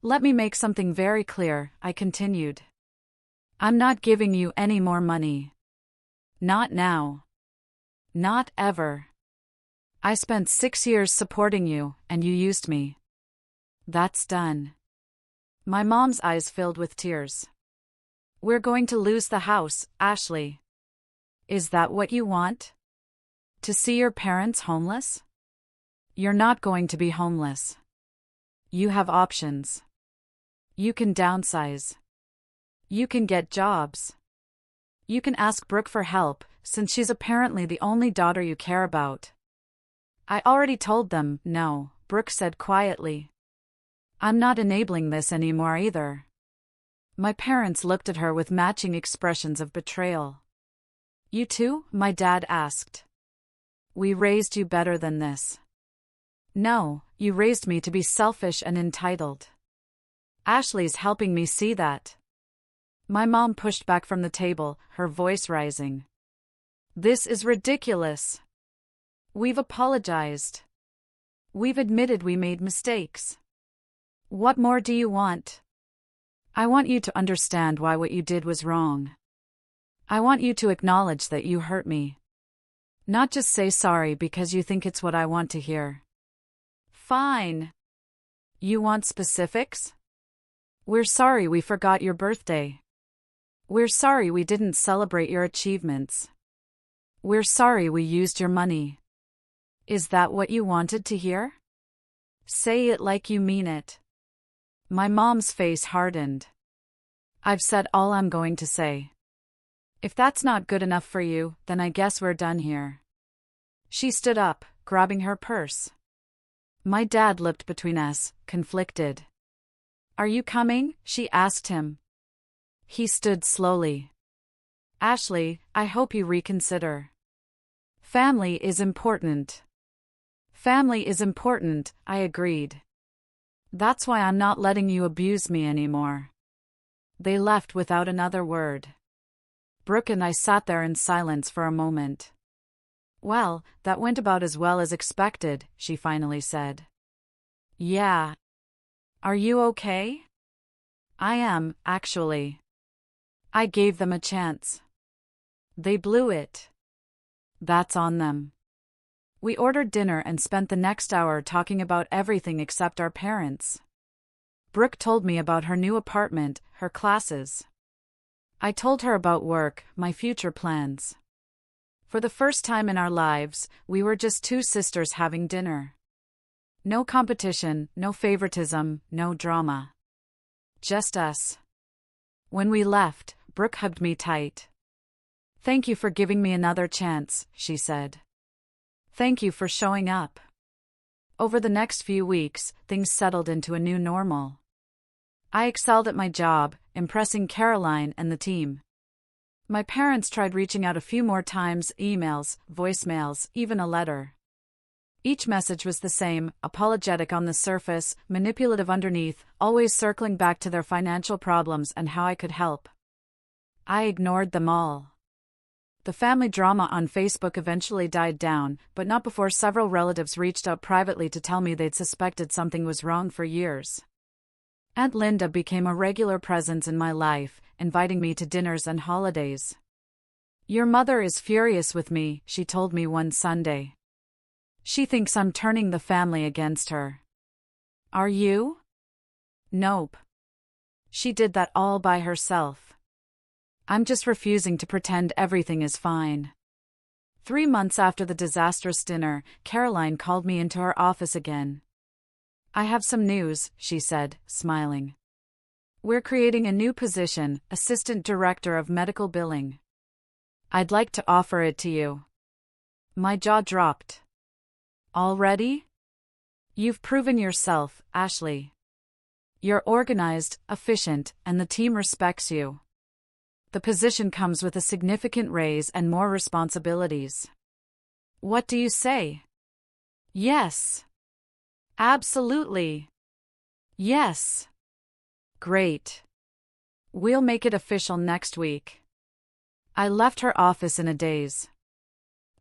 Let me make something very clear, I continued. I'm not giving you any more money. Not now. Not ever. I spent 6 years supporting you, and you used me. That's done. My mom's eyes filled with tears. We're going to lose the house, Ashley. Is that what you want? To see your parents homeless? You're not going to be homeless. You have options. You can downsize. You can get jobs. You can ask Brooke for help, since she's apparently the only daughter you care about. I already told them, no, Brooke said quietly. I'm not enabling this anymore either. My parents looked at her with matching expressions of betrayal. You too? My dad asked. We raised you better than this. No, you raised me to be selfish and entitled. Ashley's helping me see that. My mom pushed back from the table, her voice rising. This is ridiculous. We've apologized. We've admitted we made mistakes. What more do you want? I want you to understand why what you did was wrong. I want you to acknowledge that you hurt me. Not just say sorry because you think it's what I want to hear. Fine. You want specifics? We're sorry we forgot your birthday. We're sorry we didn't celebrate your achievements. We're sorry we used your money. Is that what you wanted to hear? Say it like you mean it. My mom's face hardened. I've said all I'm going to say. If that's not good enough for you, then I guess we're done here. She stood up, grabbing her purse. My dad looked between us, conflicted. Are you coming? She asked him. He stood slowly. Ashley, I hope you reconsider. Family is important. Family is important, I agreed. That's why I'm not letting you abuse me anymore. They left without another word. Brooke and I sat there in silence for a moment. Well, that went about as well as expected, she finally said. Yeah. Are you okay? I am, actually. I gave them a chance. They blew it. That's on them. We ordered dinner and spent the next hour talking about everything except our parents. Brooke told me about her new apartment, her classes. I told her about work, my future plans. For the first time in our lives, we were just two sisters having dinner. No competition, no favoritism, no drama. Just us. When we left, Brooke hugged me tight. Thank you for giving me another chance, she said. Thank you for showing up. Over the next few weeks, things settled into a new normal. I excelled at my job, impressing Caroline and the team. My parents tried reaching out a few more times, emails, voicemails, even a letter. Each message was the same, apologetic on the surface, manipulative underneath, always circling back to their financial problems and how I could help. I ignored them all. The family drama on Facebook eventually died down, but not before several relatives reached out privately to tell me they'd suspected something was wrong for years. Aunt Linda became a regular presence in my life, inviting me to dinners and holidays. "Your mother is furious with me," she told me one Sunday. "She thinks I'm turning the family against her." "Are you?" "Nope. She did that all by herself. I'm just refusing to pretend everything is fine." 3 months after the disastrous dinner, Caroline called me into her office again. "I have some news," she said, smiling. "We're creating a new position, Assistant Director of Medical Billing. I'd like to offer it to you." My jaw dropped. "Already? You've proven yourself, Ashley. You're organized, efficient, and the team respects you. The position comes with a significant raise and more responsibilities. What do you say?" "Yes. Absolutely. Yes." "Great. We'll make it official next week." I left her office in a daze.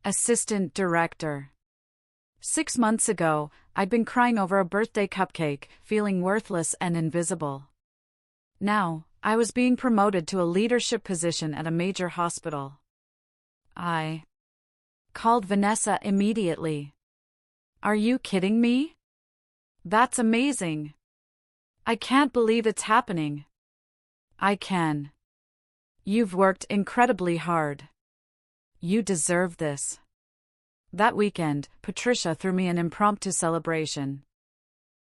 Assistant Director. 6 months ago, I'd been crying over a birthday cupcake, feeling worthless and invisible. Now, I was being promoted to a leadership position at a major hospital. I called Vanessa immediately. "Are you kidding me? That's amazing. I can't believe it's happening." "I can. You've worked incredibly hard. You deserve this." That weekend, Patricia threw me an impromptu celebration.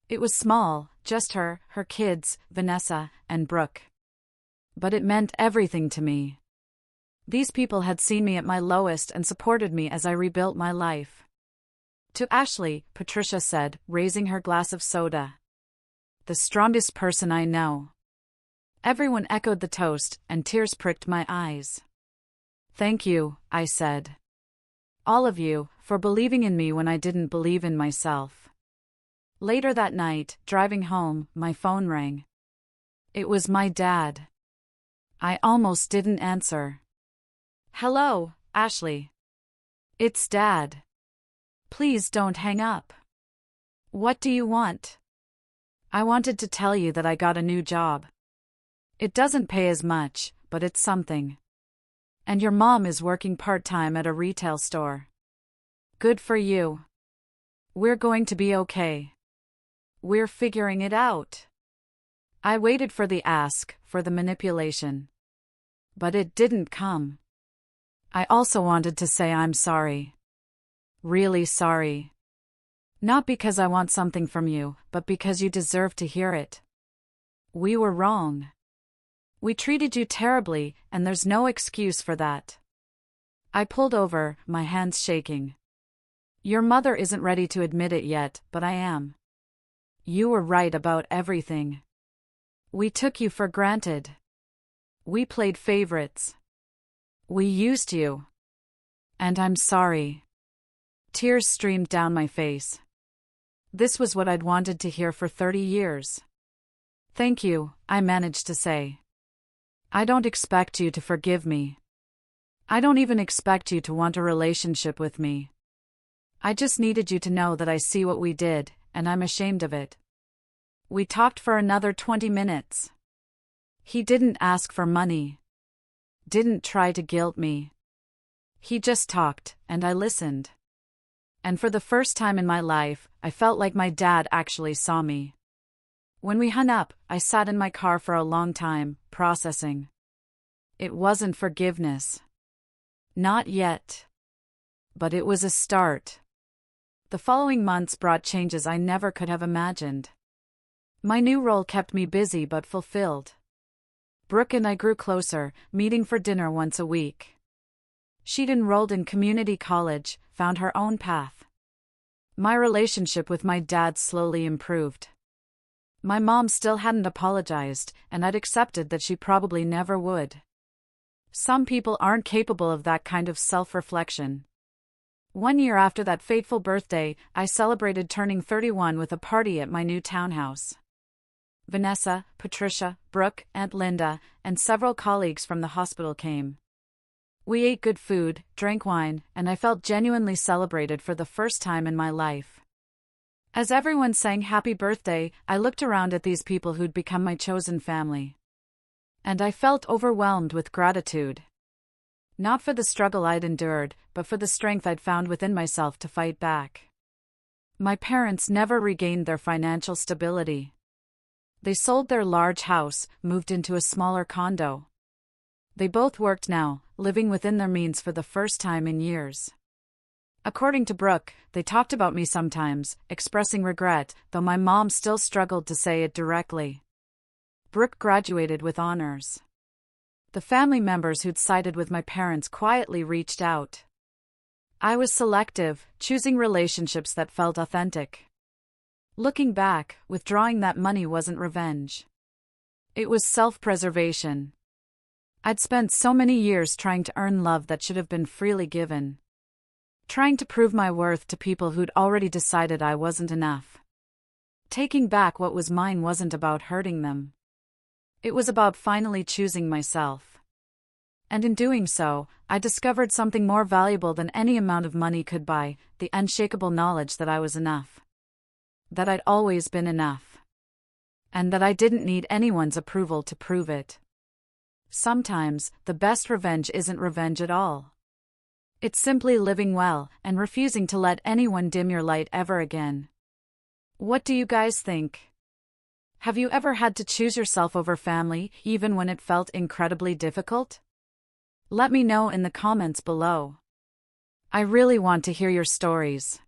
It was small, just her kids, Vanessa, and Brooke. But it meant everything to me. These people had seen me at my lowest and supported me as I rebuilt my life. "To Ashley," Patricia said, raising her glass of soda. "The strongest person I know." Everyone echoed the toast, and tears pricked my eyes. "Thank you," I said. "All of you, for believing in me when I didn't believe in myself." Later that night, driving home, my phone rang. It was my dad. I almost didn't answer. "Hello, Ashley. It's Dad. Please don't hang up." "What do you want?" "I wanted to tell you that I got a new job. It doesn't pay as much, but it's something. And your mom is working part-time at a retail store." "Good for you. We're going to be okay. We're figuring it out." I waited for the ask, for the manipulation. But it didn't come. I also wanted to say I'm sorry. Really sorry. Not because I want something from you, but because you deserve to hear it. We were wrong. We treated you terribly, and there's no excuse for that. I pulled over, my hands shaking. Your mother isn't ready to admit it yet, but I am. You were right about everything. We took you for granted. We played favorites. We used you. And I'm sorry. Tears streamed down my face. This was what I'd wanted to hear for 30 years. Thank you, I managed to say. I don't expect you to forgive me. I don't even expect you to want a relationship with me. I just needed you to know that I see what we did, and I'm ashamed of it. We talked for another 20 minutes. He didn't ask for money. Didn't try to guilt me. He just talked, and I listened. And for the first time in my life, I felt like my dad actually saw me. When we hung up, I sat in my car for a long time, processing. It wasn't forgiveness. Not yet. But it was a start. The following months brought changes I never could have imagined. My new role kept me busy but fulfilled. Brooke and I grew closer, meeting for dinner once a week. She'd enrolled in community college, found her own path. My relationship with my dad slowly improved. My mom still hadn't apologized, and I'd accepted that she probably never would. Some people aren't capable of that kind of self-reflection. 1 year after that fateful birthday, I celebrated turning 31 with a party at my new townhouse. Vanessa, Patricia, Brooke, Aunt Linda, and several colleagues from the hospital came. We ate good food, drank wine, and I felt genuinely celebrated for the first time in my life. As everyone sang happy birthday, I looked around at these people who'd become my chosen family. And I felt overwhelmed with gratitude. Not for the struggle I'd endured, but for the strength I'd found within myself to fight back. My parents never regained their financial stability. They sold their large house, moved into a smaller condo. They both worked now, living within their means for the first time in years. According to Brooke, they talked about me sometimes, expressing regret, though my mom still struggled to say it directly. Brooke graduated with honors. The family members who'd sided with my parents quietly reached out. I was selective, choosing relationships that felt authentic. Looking back, withdrawing that money wasn't revenge. It was self-preservation. I'd spent so many years trying to earn love that should have been freely given. Trying to prove my worth to people who'd already decided I wasn't enough. Taking back what was mine wasn't about hurting them. It was about finally choosing myself. And in doing so, I discovered something more valuable than any amount of money could buy, the unshakable knowledge that I was enough. That I'd always been enough. And that I didn't need anyone's approval to prove it. Sometimes, the best revenge isn't revenge at all. It's simply living well, and refusing to let anyone dim your light ever again. What do you guys think? Have you ever had to choose yourself over family, even when it felt incredibly difficult? Let me know in the comments below. I really want to hear your stories.